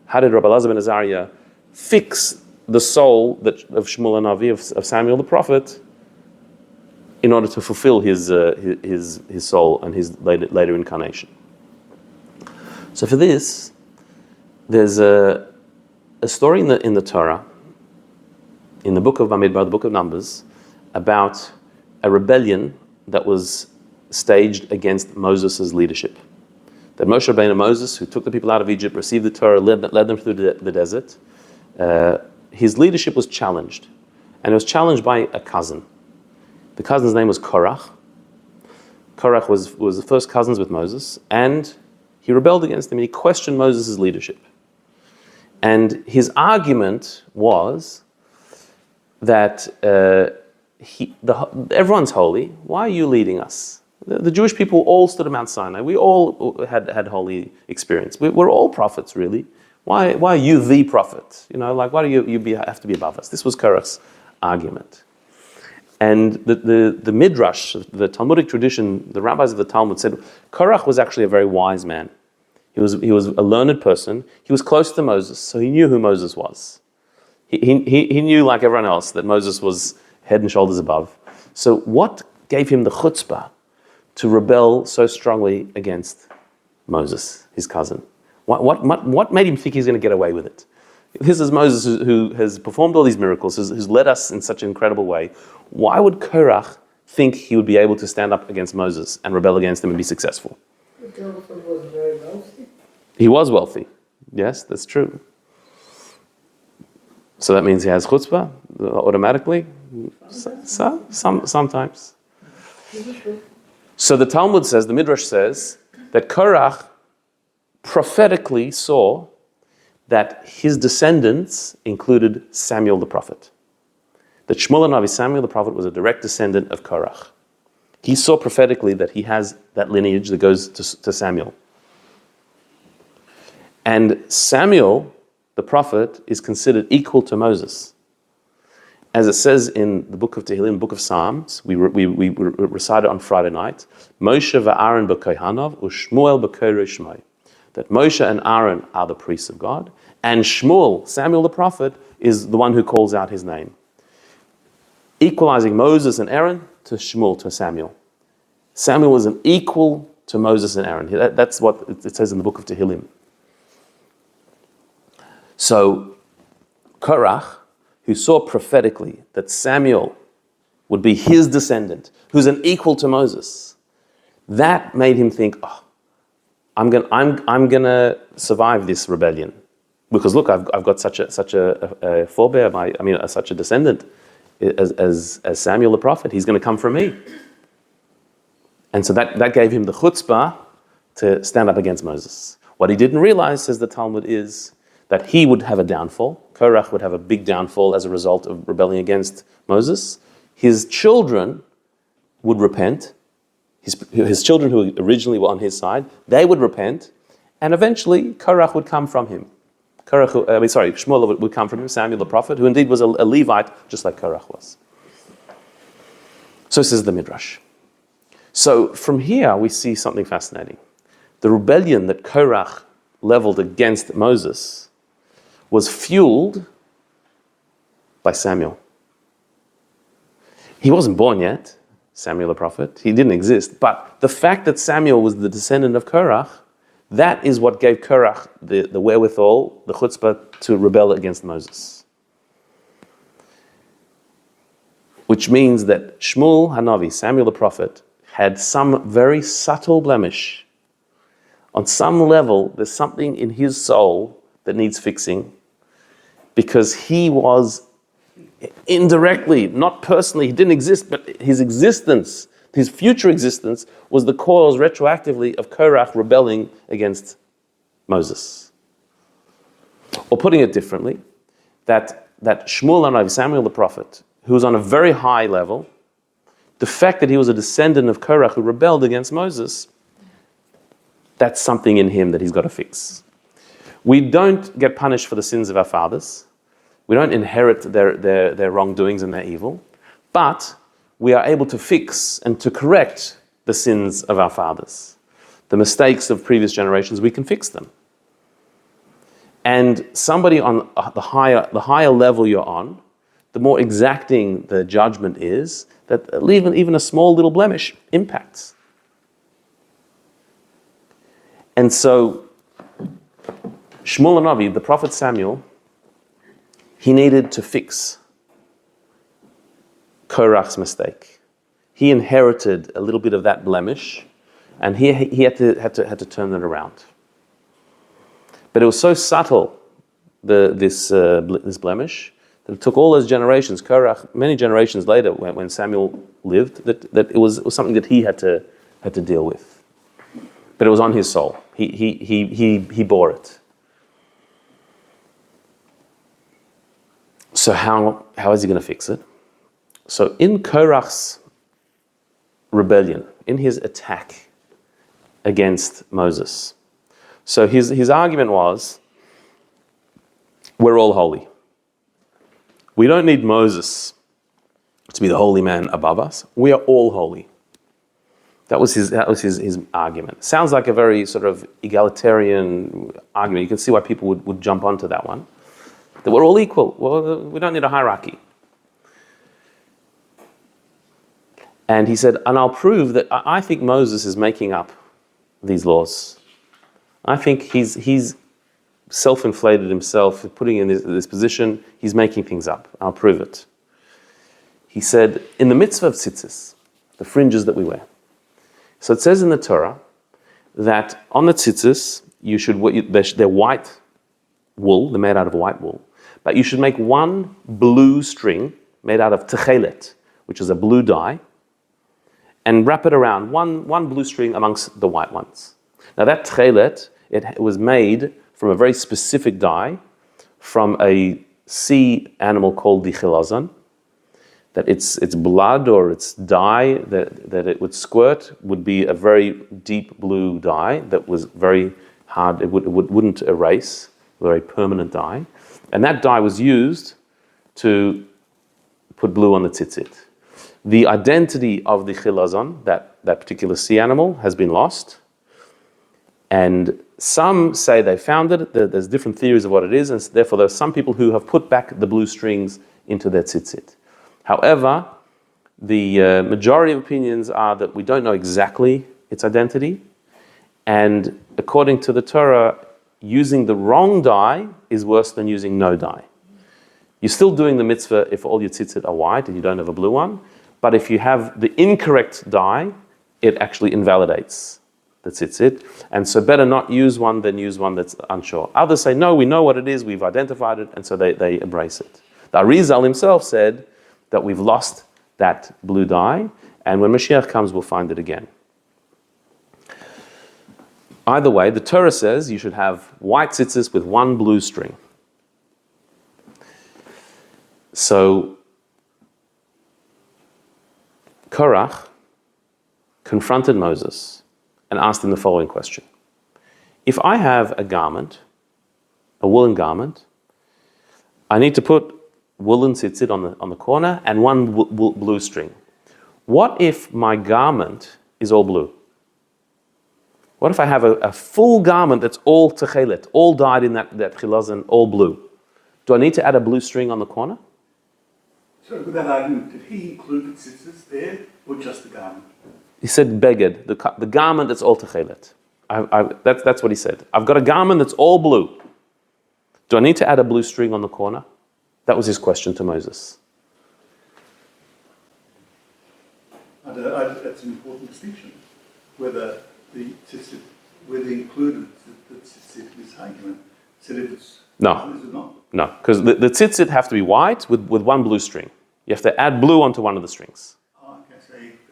How did Rabbi Elazar ben Azariah fix the soul of Shmuel HaNavi, of Samuel the prophet, in order to fulfill his soul and his later incarnation? So for this, there's a story in the Torah, in the book of Bamidbar, the book of Numbers, about a rebellion that was staged against Moses' leadership. That Moshe Rabbeinu, Moses, who took the people out of Egypt, received the Torah, led them through the desert, his leadership was challenged. And it was challenged by a cousin. The cousin's name was Korach. Korach was the first cousins with Moses, and he rebelled against him, and he questioned Moses' leadership. And his argument was that everyone's holy. Why are you leading us? The Jewish people all stood at Mount Sinai. We all had holy experience. We're all prophets, really. Why are you the prophet? Why do you have to be above us? This was Korach's argument. And the Midrash, the Talmudic tradition, the rabbis of the Talmud said Korach was actually a very wise man. He was a learned person. He was close to Moses, so he knew who Moses was. He knew, like everyone else, that Moses was head and shoulders above. So what gave him the chutzpah to rebel so strongly against Moses, his cousin? What made him think he's going to get away with it? This is Moses who has performed all these miracles, who's led us in such an incredible way. Why would Korach think he would be able to stand up against Moses and rebel against him and be successful? Jonathan was very wealthy. He was wealthy. Yes, that's true. So that means he has chutzpah automatically? Sometimes. So the Talmud says, the Midrash says, that Korach prophetically saw that his descendants included Samuel the prophet. That Shmuel Navi, Samuel the prophet, was a direct descendant of Korach. He saw prophetically that he has that lineage that goes to Samuel. And Samuel, the prophet, is considered equal to Moses. As it says in the book of Tehillim, book of Psalms, we recite it on Friday night, Moshe va'Aaron b'kohanov u'Shmuel b'korei Shmai. That Moshe and Aaron are the priests of God, and Shmuel, Samuel the prophet, is the one who calls out his name. Equalizing Moses and Aaron to Shmuel, to Samuel. Samuel was an equal to Moses and Aaron. That's what it says in the book of Tehillim. So, Korach, who saw prophetically that Samuel would be his descendant, who's an equal to Moses, that made him think, I'm gonna survive this rebellion, because look, I've got such a forebear, such a descendant as Samuel the prophet. He's going to come from me, and so that gave him the chutzpah to stand up against Moses. What he didn't realize, says the Talmud, is that he would have a downfall. Korach would have a big downfall as a result of rebelling against Moses. His children would repent. His children who originally were on his side, they would repent, and eventually Korach would come from him. Shmuel would come from him, Samuel the prophet, who indeed was a Levite, just like Korach was. So says the Midrash. So from here we see something fascinating. The rebellion that Korach leveled against Moses was fueled by Samuel. He wasn't born yet, Samuel the prophet. He didn't exist. But the fact that Samuel was the descendant of Korach, that is what gave Korach the wherewithal, the chutzpah, to rebel against Moses. Which means that Shmuel Hanavi, Samuel the prophet, had some very subtle blemish. On some level, there's something in his soul that needs fixing, because he was indirectly, not personally, he didn't exist, but his existence, his future existence, was the cause retroactively of Korach rebelling against Moses. Or putting it differently, that Shmuel Hanavi, Samuel the prophet, who was on a very high level, the fact that he was a descendant of Korach who rebelled against Moses, that's something in him that he's got to fix. We don't get punished for the sins of our fathers. We don't inherit their wrongdoings and their evil. But we are able to fix and to correct the sins of our fathers. The mistakes of previous generations, we can fix them. And somebody on the higher level you're on, the more exacting the judgment is, that even a small little blemish impacts. And so, Shmuel Hanavi, the prophet Samuel, he needed to fix Korach's mistake. He inherited a little bit of that blemish, and he had to turn it around. But it was so subtle, this blemish, that it took all those generations, Korach, many generations later, when Samuel lived, that it was something that he had to deal with. But it was on his soul. He bore it. So how is he going to fix it? So in Korach's rebellion, in his attack against Moses, so his argument was, we're all holy. We don't need Moses to be the holy man above us. We are all holy. That was his argument. Sounds like a very sort of egalitarian argument. You can see why people would jump onto that one. That we're all equal. Well, we don't need a hierarchy. And he said, and I'll prove that I think Moses is making up these laws. I think he's self-inflated himself, putting in this position, he's making things up. I'll prove it. He said, in the mitzvah of tzitzis, the fringes that we wear. So it says in the Torah that on the tzitzis, they're white wool, they're made out of white wool, but you should make one blue string made out of techelet, which is a blue dye, and wrap it around, one blue string amongst the white ones. Now that techelet, it was made from a very specific dye, from a sea animal called the chilazon, that its blood or its dye that it would squirt would be a very deep blue dye that was very hard, it wouldn't erase, very permanent dye. And that dye was used to put blue on the tzitzit. The identity of the chilazon, that particular sea animal, has been lost. And some say they found it, there's different theories of what it is, and therefore there are some people who have put back the blue strings into their tzitzit. However, the majority of opinions are that we don't know exactly its identity, and according to the Torah, using the wrong dye is worse than using no dye. You're still doing the mitzvah if all your tzitzit are white and you don't have a blue one, but if you have the incorrect dye, it actually invalidates the tzitzit, and so better not use one than use one that's unsure. Others say, no, we know what it is, we've identified it, and so they embrace it. The Arizal himself said that we've lost that blue dye, and when Mashiach comes, we'll find it again. Either way, the Torah says you should have white tzitzis with one blue string. So, Korach confronted Moses and asked him the following question. If I have a garment, a woolen garment, I need to put woolen tzitzit on the corner and one blue string. What if my garment is all blue? What if I have a full garment that's all techelet, all dyed in that chilazon, all blue? Do I need to add a blue string on the corner? So with that argument, did he include the tzitzis there, or just the garment? He said beged, the garment that's all techelet. That's what he said. I've got a garment that's all blue. Do I need to add a blue string on the corner? That was his question to Moses. That's an important distinction. Whether included the tzitzit in this argument. Said if it's No. Is it not? No, because the tzitzit have to be white with one blue string. You have to add blue onto one of the strings. Oh,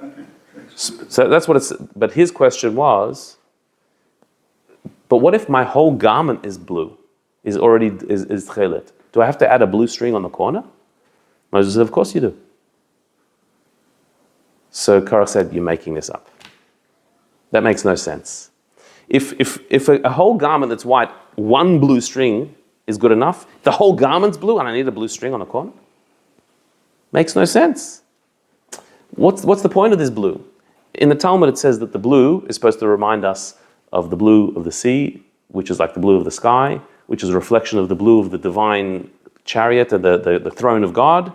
okay. So that's what it's. But his question was, but what if my whole garment is blue, is tchelet? Do I have to add a blue string on the corner? Moses said, of course you do. So Korach said, you're making this up. That makes no sense. If a whole garment that's white, one blue string is good enough, the whole garment's blue and I need a blue string on the corner? Makes no sense. What's the point of this blue? In the Talmud it says that the blue is supposed to remind us of the blue of the sea, which is like the blue of the sky, which is a reflection of the blue of the divine chariot and the throne of God.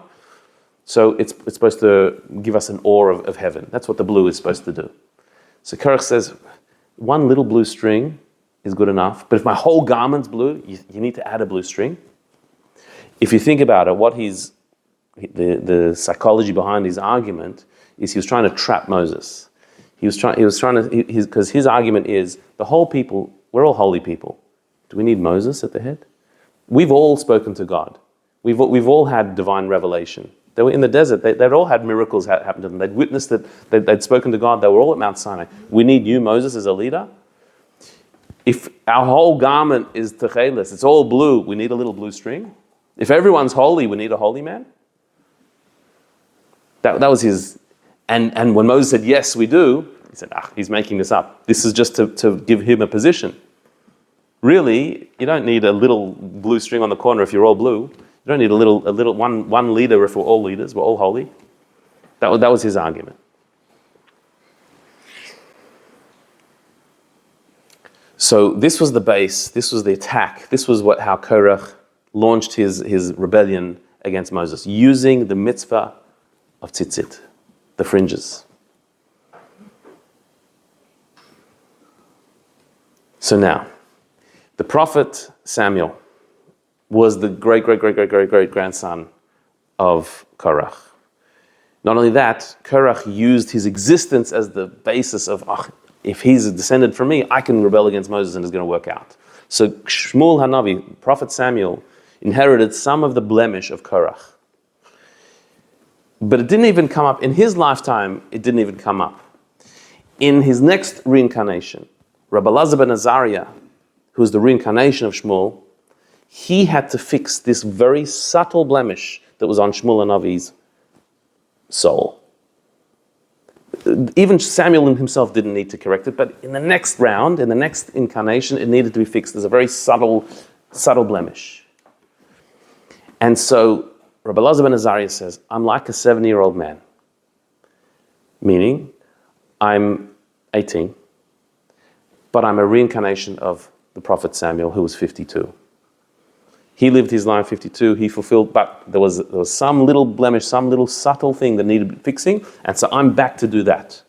So it's supposed to give us an awe of heaven. That's what the blue is supposed to do. So Korach says, one little blue string is good enough, but if my whole garment's blue, you need to add a blue string. If you think about it, the psychology behind his argument is he was trying to trap Moses. Because his argument is, the whole people, we're all holy people. Do we need Moses at the head? We've all spoken to God. We've all had divine revelation. They were in the desert. They'd all had miracles happen to them. They'd witnessed that they'd spoken to God. They were all at Mount Sinai. We need you, Moses, as a leader. If our whole garment is techeles, it's all blue, we need a little blue string. If everyone's holy, we need a holy man. That was his. And when Moses said, yes, we do, he said, he's making this up. This is just to give him a position. Really, you don't need a little blue string on the corner if you're all blue. You don't need a little one leader if we're all leaders, we're all holy. That was his argument. So this was the base, this was the attack, this was how Korach launched his rebellion against Moses, using the mitzvah of tzitzit, the fringes. So now, the prophet Samuel was the great-grandson of Korach. Not only that, Korach used his existence as the basis of, if he's descended from me, I can rebel against Moses and it's going to work out. So Shmuel Hanavi, Prophet Samuel, inherited some of the blemish of Korach. But it didn't even come up. In his lifetime, it didn't even come up. In his next reincarnation, Rabbi Elazar ben Azariah, who is the reincarnation of Shmuel, he had to fix this very subtle blemish that was on Shmuel Hanavi's soul. Even Samuel himself didn't need to correct it, but in the next round, in the next incarnation, it needed to be fixed. There's a very subtle blemish. And so Rabbi Elazar ben Azariah says, I'm like a 70-year-old man. Meaning, I'm 18, but I'm a reincarnation of the prophet Samuel, who was 52. He lived his life 52, he fulfilled, but there was some little blemish, some little subtle thing that needed fixing, and so I'm back to do that.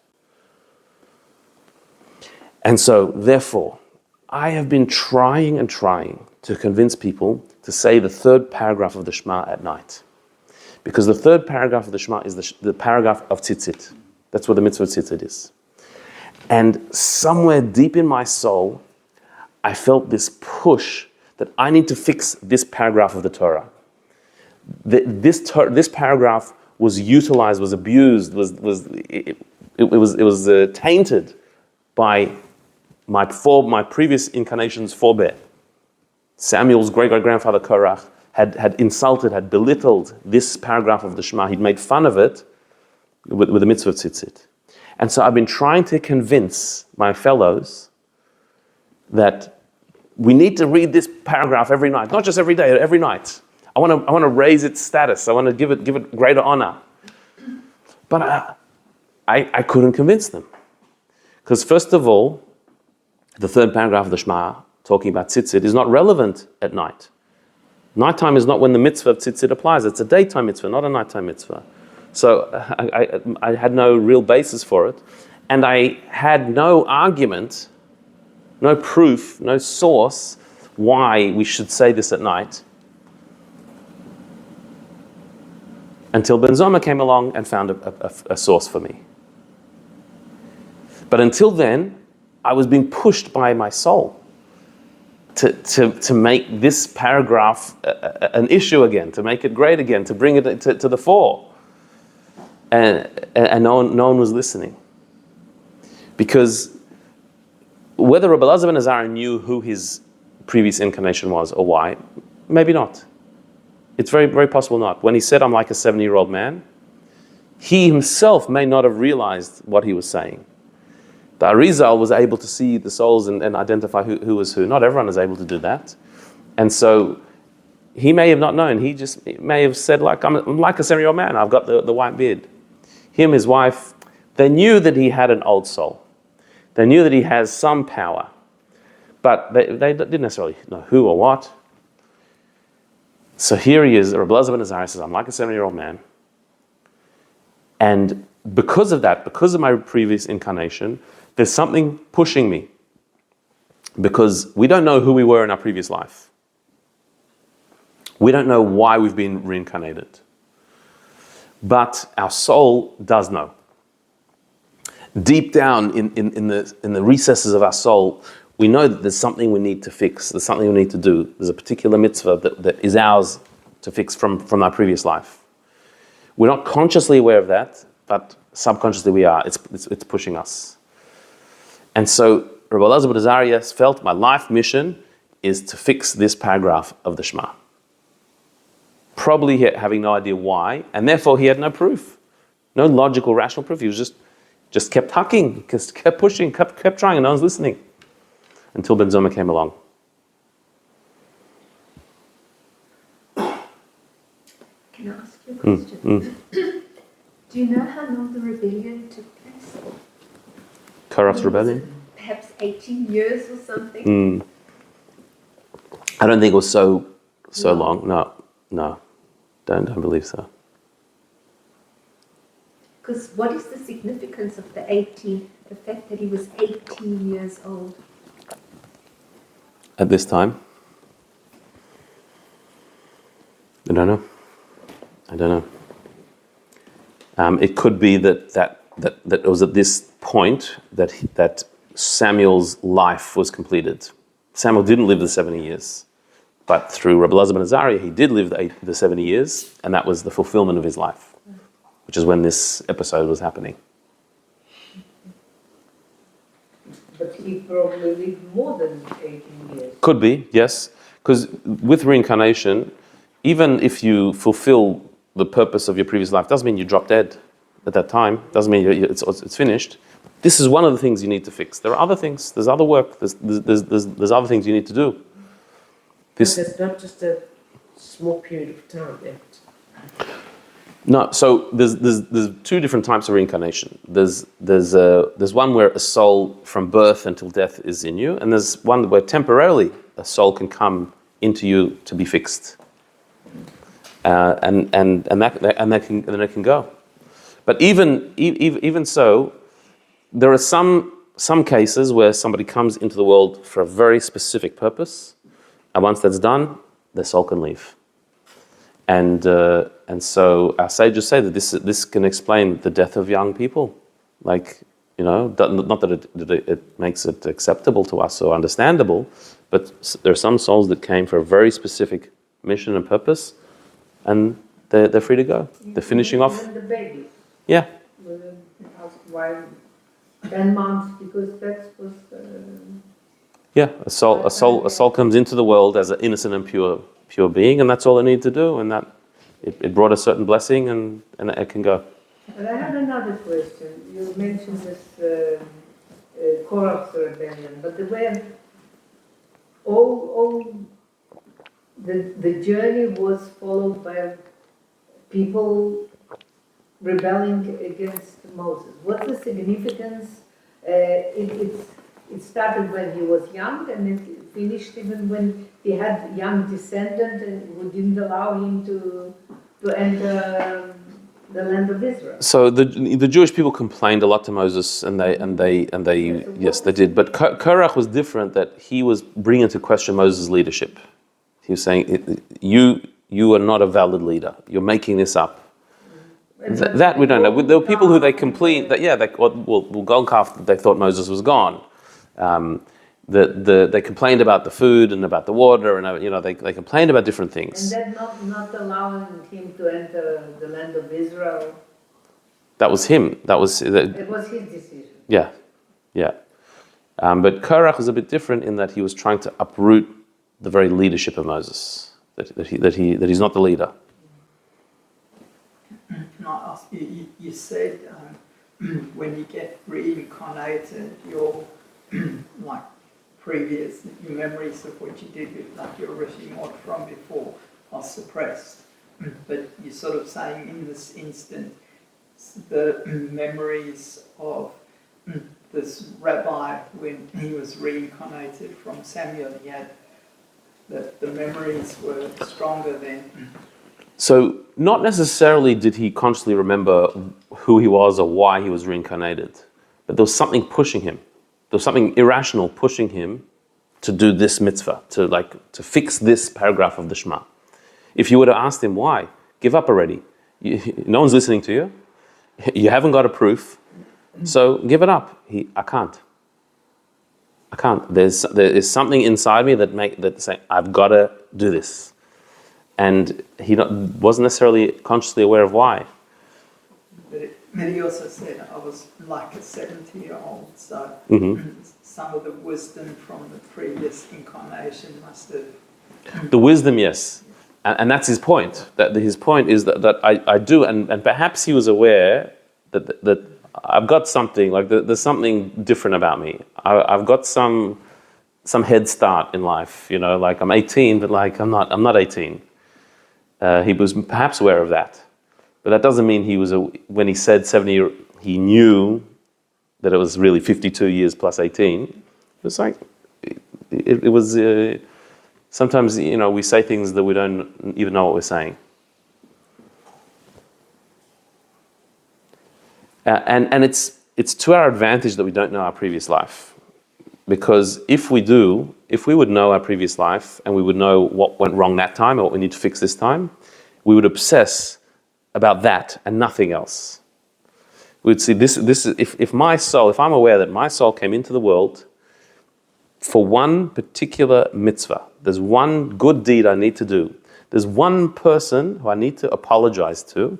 And so, therefore, I have been trying and trying to convince people to say the third paragraph of the Shema at night. Because the third paragraph of the Shema is the paragraph of tzitzit. That's what the mitzvah of tzitzit is. And somewhere deep in my soul, I felt this push that I need to fix this paragraph of the Torah. This paragraph was utilized, was abused, was tainted by my previous incarnation's forebear. Samuel's great-great-grandfather Korach had insulted, had belittled this paragraph of the Shema. He'd made fun of it with the mitzvah of tzitzit. And so I've been trying to convince my fellows that we need to read this paragraph every night, not just every day, every night. I want to raise its status. I want to give it greater honor. But I couldn't convince them. Because first of all, the third paragraph of the Shema, talking about tzitzit, is not relevant at night. Nighttime is not when the mitzvah of tzitzit applies. It's a daytime mitzvah, not a nighttime mitzvah. So I had no real basis for it. And I had no argument, no proof, no source why we should say this at night until Ben Zoma came along and found a source for me. But until then, I was being pushed by my soul to make this paragraph an issue again, to make it great again, to bring it to the fore. And no one was listening. Because whether Rabbi Elazar ben Azariah knew who his previous incarnation was or why, maybe not. It's very, very possible not. When he said, I'm like a 70-year-old man, he himself may not have realized what he was saying. The Arizal was able to see the souls and identify who was who. Not everyone is able to do that. And so he may have not known. He may have said, I'm like a 70-year-old man. I've got the white beard. Him, his wife, they knew that he had an old soul. They knew that he has some power. But they didn't necessarily know who or what. So here he is, Rabbi Elazar ben Azariah says, I'm like a 70-year-old man. And because of that, because of my previous incarnation, there's something pushing me. Because we don't know who we were in our previous life. We don't know why we've been reincarnated. But our soul does know. Deep down in the recesses of our soul, we know that there's something we need to fix. There's something we need to do. There's a particular mitzvah that is ours to fix from our previous life. We're not consciously aware of that, but subconsciously we are. It's pushing us. And so Rabbi Elazar ben Azariah felt my life mission is to fix this paragraph of the Shema. Probably having no idea why, and therefore he had no proof. No logical, rational proof. He was just kept hucking, kept pushing, kept trying, and no one's listening. Until Ben Zoma came along. Can I ask you a question? Do you know how long the rebellion took place? Korach's rebellion? Perhaps 18 years or something? I don't think it was so long. No. Don't believe so. Because what is the significance of the fact that he was 18 years old? At this time? I don't know. It could be that it was at this point that Samuel's life was completed Samuel didn't live the 70 years. But through Rabbi Elazar ben Azariah, he did live the 70 years, and that was the fulfillment of his life, which is when this episode was happening. But he probably lived more than 18 years. Could be, yes. Because with reincarnation, even if you fulfill the purpose of your previous life, doesn't mean you drop dead at that time. Doesn't mean it's finished. This is one of the things you need to fix. There are other things. There's other work. There's other things you need to do. There's not just a small period of time left. No, so there's two different types of reincarnation. There's one where a soul from birth until death is in you, and there's one where temporarily a soul can come into you to be fixed, and that can go. But even so, there are some cases where somebody comes into the world for a very specific purpose, and once that's done, their soul can leave. And so our sages say that this can explain the death of young people. Like, not that it makes it acceptable to us or understandable, but there are some souls that came for a very specific mission and purpose, and they're free to go. They're finishing off. Even the baby. Yeah. Asked why 10 months, because that was... Yeah, a soul comes into the world as an innocent and pure being, and that's all they need to do, and that it brought a certain blessing, and it can go. But I have another question. You mentioned this Korach's rebellion, but the way all the journey was followed by people rebelling against Moses. What's the significance? It started when he was young, and it finished even when he had young descendant and who didn't allow him to enter the land of Israel. So the Jewish people complained a lot to Moses, and they yes, they did. But Korach was different. That he was bringing into question Moses' leadership. He was saying, "You are not a valid leader. You're making this up." That we don't know. There were people who they complained that golden calf. They thought Moses was gone. They complained about the food and about the water, and they complained about different things. And then not allowing him to enter the land of Israel. That was him. It was his decision. Yeah. But Korach was a bit different in that he was trying to uproot the very leadership of Moses. That he's not the leader. Can I ask you? You said when you get reincarnated, your like previous your memories of what you did with like your rishimot from before are suppressed. But you're sort of saying in this instant, the memories of this rabbi when he was reincarnated from Samuel, he had the memories were stronger then. So not necessarily did he consciously remember who he was or why he was reincarnated, but there was something pushing him. There was something irrational pushing him to do this mitzvah, to fix this paragraph of the Shema. If you would have asked him why, give up already. No one's listening to you. You haven't got a proof, so give it up. I can't. There is something inside me that say I've got to do this. And he wasn't necessarily consciously aware of why. But he also said, I was like a 70-year-old, so some of the wisdom from the previous incarnation must have... The wisdom, yes. And that's his point. That his point is that I do, and perhaps he was aware that I've got something, like there's something different about me. I've got some head start in life, like I'm 18, but like I'm not 18. He was perhaps aware of that, but that doesn't mean he was. When he said 70, he knew that it was really 52 years plus 18. It was like it was. Sometimes we say things that we don't even know what we're saying, and it's to our advantage that we don't know our previous life, because if we would know our previous life and we would know what went wrong that time or what we need to fix this time, we would obsess about that and nothing else. We would see this if my soul, if I'm aware that my soul came into the world for one particular mitzvah. There's one good deed I need to do. There's one person who I need to apologize to,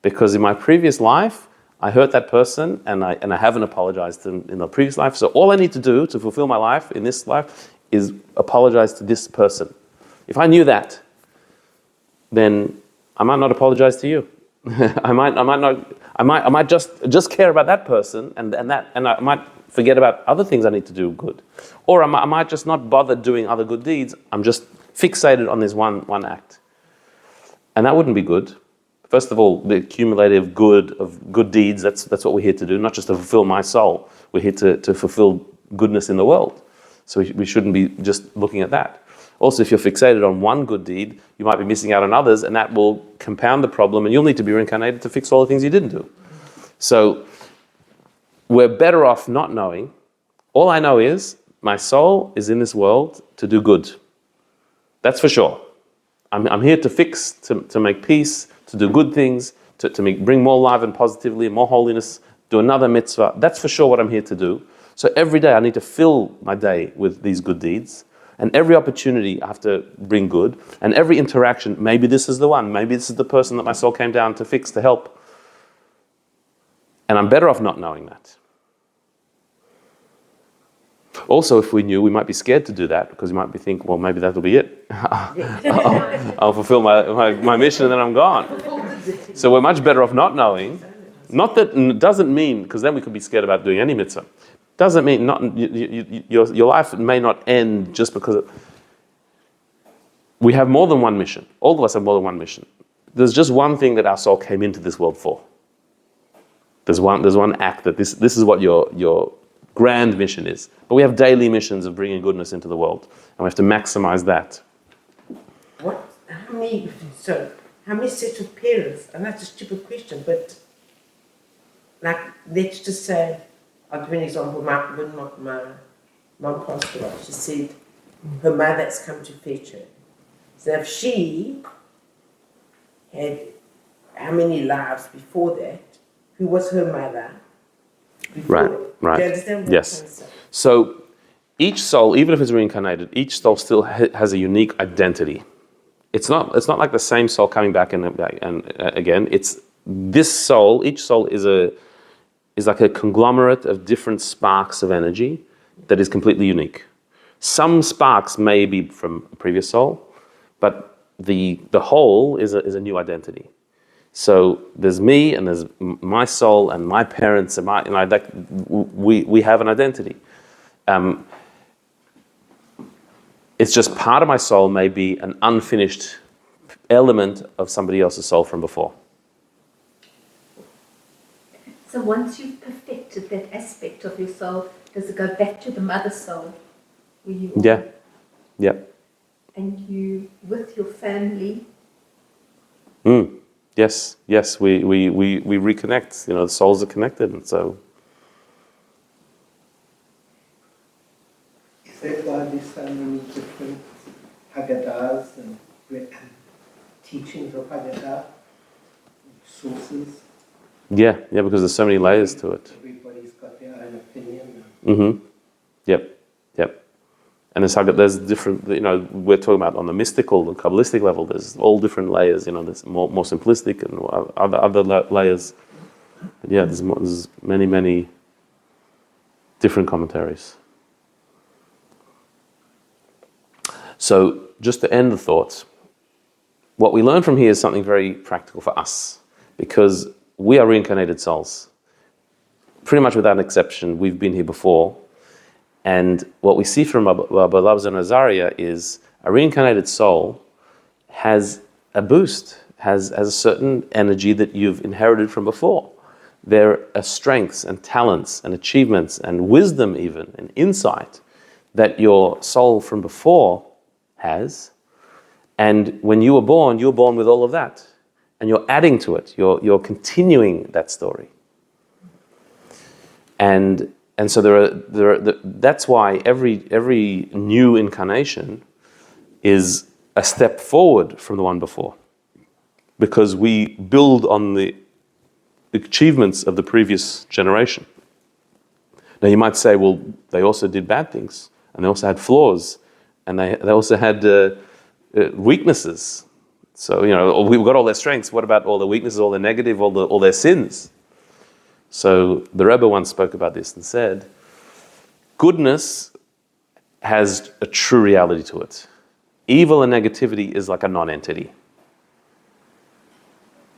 because in my previous life, I hurt that person and I haven't apologized in the previous life. So all I need to do to fulfill my life in this life is apologize to this person. If I knew that, then I might not apologize to you. I might just care about that person and I might forget about other things I need to do good. Or I might just not bother doing other good deeds. I'm just fixated on this one act. And that wouldn't be good. First of all, the cumulative good of good deeds, that's what we're here to do, not just to fulfill my soul. We're here to fulfill goodness in the world. So we shouldn't be just looking at that. Also, if you're fixated on one good deed, you might be missing out on others, and that will compound the problem, and you'll need to be reincarnated to fix all the things you didn't do. So we're better off not knowing. All I know is my soul is in this world to do good. That's for sure. I'm here to fix, to make peace, to do good things, to bring more life and positivity, more holiness, do another mitzvah. That's for sure what I'm here to do. So every day I need to fill my day with these good deeds. And every opportunity I have to bring good. And every interaction, maybe this is the one. Maybe this is the person that my soul came down to fix, to help. And I'm better off not knowing that. Also, if we knew, we might be scared to do that, because we might be thinking, well, maybe that'll be it. I'll fulfill my mission and then I'm gone. So we're much better off not knowing. Not that doesn't mean, because then we could be scared about doing any mitzvah. Doesn't mean your life may not end just because we have more than one mission. All of us have more than one mission. There's just one thing that our soul came into this world for. There's one act that this is what your grand mission is. But we have daily missions of bringing goodness into the world, and we have to maximize that. How many sets of parents? And that's a stupid question, but like, let's just say, I'll give you an example. When my mum passed away, she said her mother's come to fetch her. So if she had how many lives before that, who was her mother? Right. Do you understand what Yes. I'm saying? So each soul, even if it's reincarnated, each soul still has a unique identity. It's not like the same soul coming back and again. It's this soul. Each soul is like a conglomerate of different sparks of energy that is completely unique. Some sparks may be from a previous soul, but the whole is a new identity. So there's me, and there's my soul, and my parents, and we have an identity. It's just part of my soul may be an unfinished element of somebody else's soul from before. So once you've perfected that aspect of your soul, does it go back to the mother soul? Where you are? Yeah. And you, with your family? Yes, we reconnect. The souls are connected, and so. Is that why there's so many different Haggadahs and teachings of Haggadah, sources? Yeah, because there's so many layers to it. Everybody's got their own opinion. Mm-hmm. Yep. And there's different, we're talking about on the mystical, the Kabbalistic level, there's all different layers, there's more simplistic and other layers. But yeah, there's many different commentaries. So just to end the thoughts, what we learn from here is something very practical for us, because we are reincarnated souls. Pretty much without an exception, we've been here before. And what we see from our beloved and Azaria is a reincarnated soul has a boost, has a certain energy that you've inherited from before. There are strengths and talents and achievements and wisdom even and insight that your soul from before has. And when you were born with all of that. And you're adding to it. You're continuing that story. And so that's why every new incarnation is a step forward from the one before, because we build on the achievements of the previous generation. Now you might say, well, they also did bad things. and they also had flaws, and they also had weaknesses. So, we've got all their strengths. What about all the weaknesses, all the negative, all their sins? So the Rebbe once spoke about this and said, goodness has a true reality to it. Evil and negativity is like a non-entity.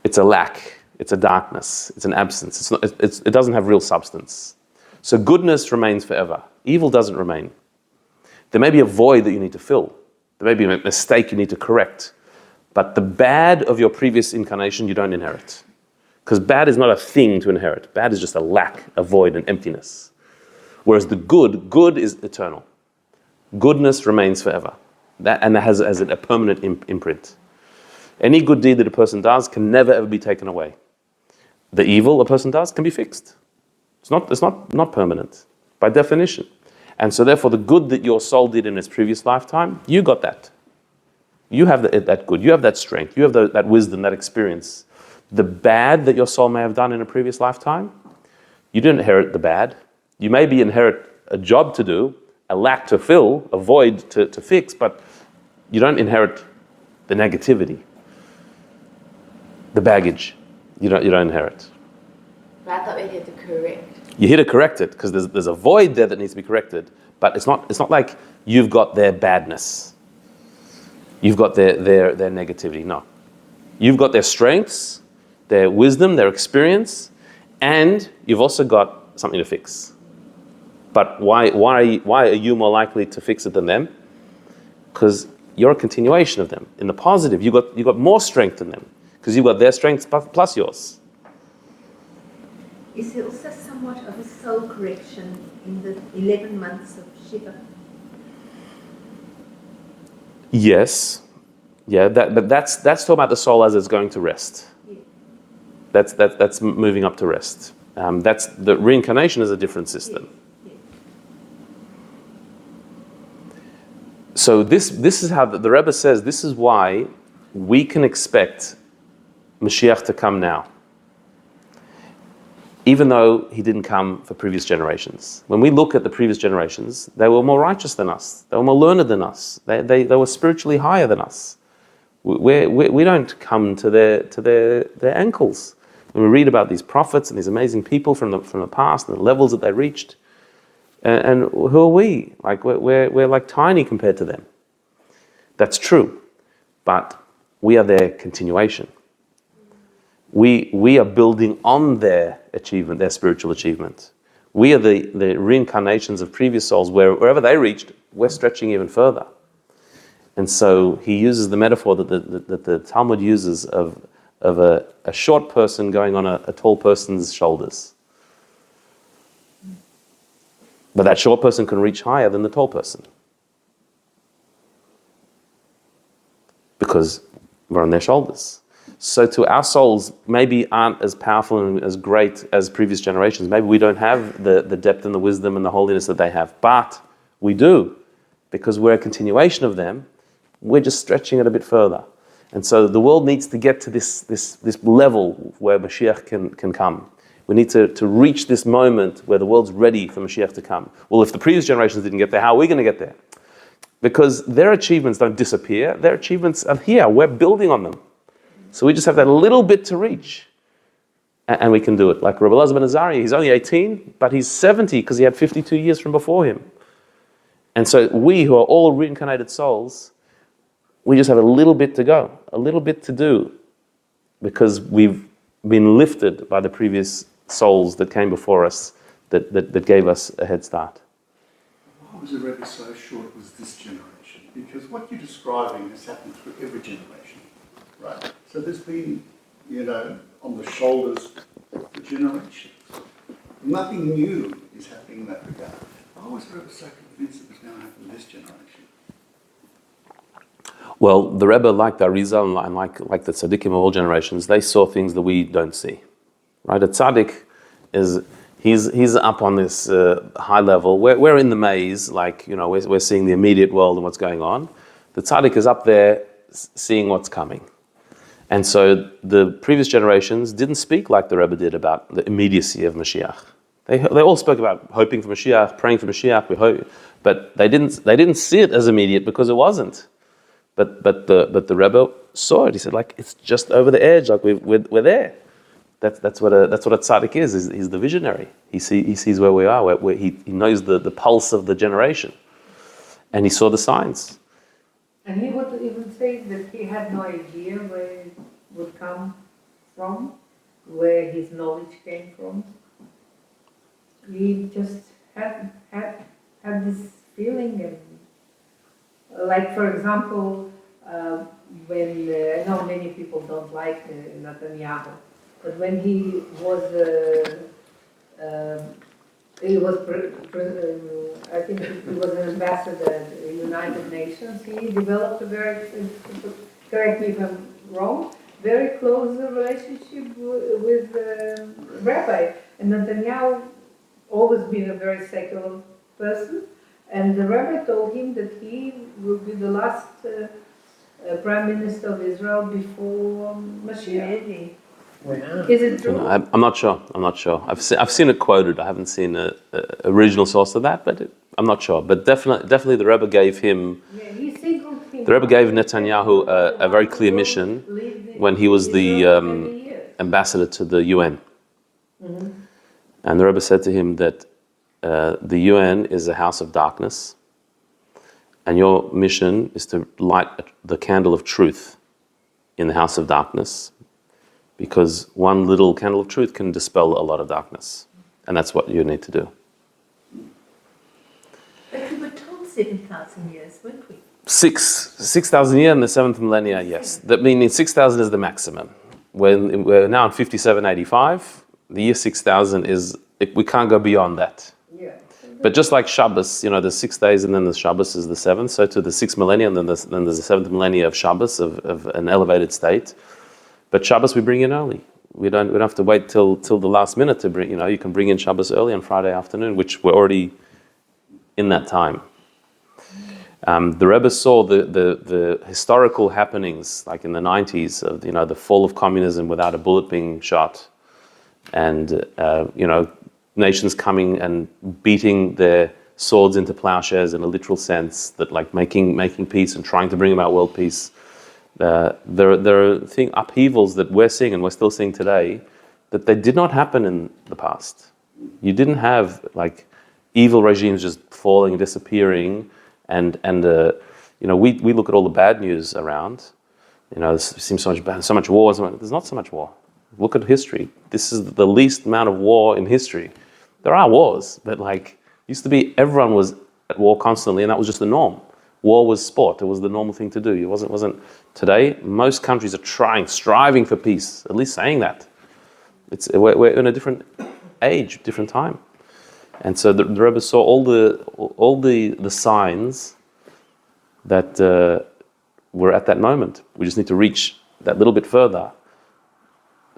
It's a lack. It's a darkness. It's an absence. It doesn't have real substance. So goodness remains forever. Evil doesn't remain. There may be a void that you need to fill. There may be a mistake you need to correct. But the bad of your previous incarnation, you don't inherit. Because bad is not a thing to inherit. Bad is just a lack, a void, an emptiness. Whereas the good is eternal. Goodness remains forever. That has a permanent imprint. Any good deed that a person does can never ever be taken away. The evil a person does can be fixed. It's not permanent, by definition. And so therefore the good that your soul did in its previous lifetime, you got that. You have that good, you have that strength, you have that wisdom, that experience. The bad that your soul may have done in a previous lifetime, you didn't inherit the bad. You maybe inherit a job to do, a lack to fill, a void to fix, but you don't inherit the negativity, the baggage. You don't inherit. But I thought we had to correct. You're here to correct it because there's a void there that needs to be corrected. But it's not like you've got their badness. You've got their negativity. No. You've got their strengths, their wisdom, their experience, and you've also got something to fix. But why are you more likely to fix it than them? Because you're a continuation of them. In the positive, you got more strength than them because you've got their strengths plus yours. Is there also somewhat of a soul correction in the 11 months of Shiva? Yes, yeah, but that's talking about the soul as it's going to rest. Yeah. That's moving up to rest. That's the reincarnation is a different system. Yes. So this is how the Rebbe says. This is why we can expect Mashiach to come now, even though he didn't come for previous generations. When we look at the previous generations, they were more righteous than us. They were more learned than us. They were spiritually higher than us. We don't come to their ankles. When we read about these prophets and these amazing people from the past and the levels that they reached, and who are we? Like we're like tiny compared to them. That's true, but we are their continuation. We are building on their achievement, their spiritual achievement. We are the reincarnations of previous souls. Wherever they reached, we're stretching even further. And so he uses the metaphor that the Talmud uses of a short person going on a tall person's shoulders. But that short person can reach higher than the tall person. Because we're on their shoulders. So to our souls, maybe aren't as powerful and as great as previous generations. Maybe we don't have the depth and the wisdom and the holiness that they have. But we do. Because we're a continuation of them, we're just stretching it a bit further. And so the world needs to get to this level where Mashiach can come. We need to reach this moment where the world's ready for Mashiach to come. Well, if the previous generations didn't get there, how are we going to get there? Because their achievements don't disappear. Their achievements are here. We're building on them. So we just have that little bit to reach. And we can do it. Like Rabbi Elazar ben Azariah, he's only 18, but he's 70 because he had 52 years from before him. And so we who are all reincarnated souls, we just have a little bit to go, a little bit to do, because we've been lifted by the previous souls that came before us that gave us a head start. Why was the Rebbe so sure it was this generation? Because what you're describing has happened through every generation, right? So there's been, on the shoulders of generations. Nothing new is happening in that regard. Why was the Rebbe so convinced it was going to happen this generation? Well, the Rebbe, like the Arizal and like the tzaddikim of all generations, they saw things that we don't see. Right? A tzaddik he's up on this high level. We're in the maze, we're seeing the immediate world and what's going on. The tzaddik is up there seeing what's coming. And so the previous generations didn't speak like the Rebbe did about the immediacy of Mashiach. They all spoke about hoping for Mashiach, praying for Mashiach, we hope, but they didn't see it as immediate because it wasn't. But the Rebbe saw it. He said, like, it's just over the edge, like we're there. That's what a tzaddik is. He's the visionary. He sees where we are. Where he knows the pulse of the generation, and he saw the signs. And he would even say that he had no idea where it would come from, where his knowledge came from. He just had this feeling, and like, for example, when I know many people don't like Netanyahu, but when he was I think he was an ambassador at the United Nations. He developed a very, correct me if I'm wrong, very close relationship with the rabbi. And Netanyahu always been a very secular person. And the rabbi told him that he will be the last prime minister of Israel before Mashiach. Really? Wow. Is it true? I'm not sure. I've seen it quoted. I haven't seen a original source of that, but I'm not sure. But definitely, the Rebbe gave him. Yeah, he singled him. The Rebbe gave Netanyahu a very clear mission when he was the ambassador to the UN. Mm-hmm. And the Rebbe said to him that the UN is a house of darkness, and your mission is to light the candle of truth in the house of darkness, because one little candle of truth can dispel a lot of darkness, and that's what you need to do. But we were told 7,000 years, weren't we? 6,000 years in the seventh millennia, yes. That meaning 6,000 is the maximum. We're now in 5785. The year 6,000 is, we can't go beyond that. Yeah. But just like Shabbos, there's 6 days and then the Shabbos is the seventh. So to the 6th millennium, then there's the 7th millennia of Shabbos, of an elevated state. But Shabbos we bring in early. We don't have to wait till the last minute to bring. You can bring in Shabbos early on Friday afternoon, which we're already in that time. The Rebbe saw the historical happenings, like in the 90s, of the fall of communism without a bullet being shot, and nations coming and beating their swords into plowshares in a literal sense, that like making peace and trying to bring about world peace. There are upheavals that we're seeing and we're still seeing today that they did not happen in the past. You didn't have like evil regimes just falling and disappearing, and we look at all the bad news around. There seems so much bad, so much war. There's not so much war. Look at history. This is the least amount of war in history. There are wars, but like used to be, everyone was at war constantly, and that was just the norm. War was sport. It was the normal thing to do. It wasn't today. Most countries are striving for peace. At least saying that. We're in a different age, different time, and so the Rebbe saw all the signs that were at that moment. We just need to reach that little bit further.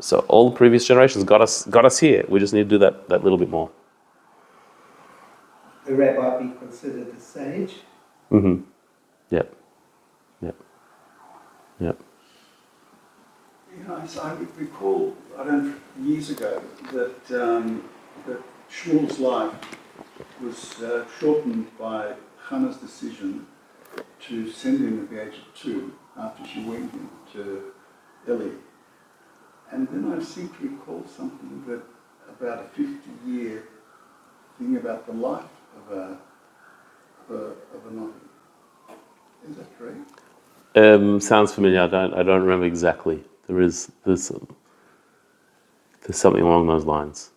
So all the previous generations got us here. We just need to do that little bit more. The rabbi be considered a sage? Mm-hmm. Yep. I recall, years ago, that that Shmuel's life was shortened by Hannah's decision to send him at the age of 2 after she weaned him to Eli. And then I seem to recall something about a 50-year thing about the life of a Navi. Is that correct? Sounds familiar. I don't remember exactly. There's something along those lines.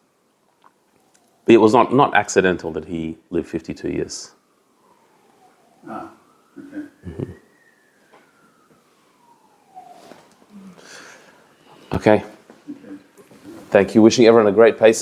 But it was not accidental that he lived 52 years. Ah, okay. Mm-hmm. Okay. Thank you. Wishing everyone a great Pesach.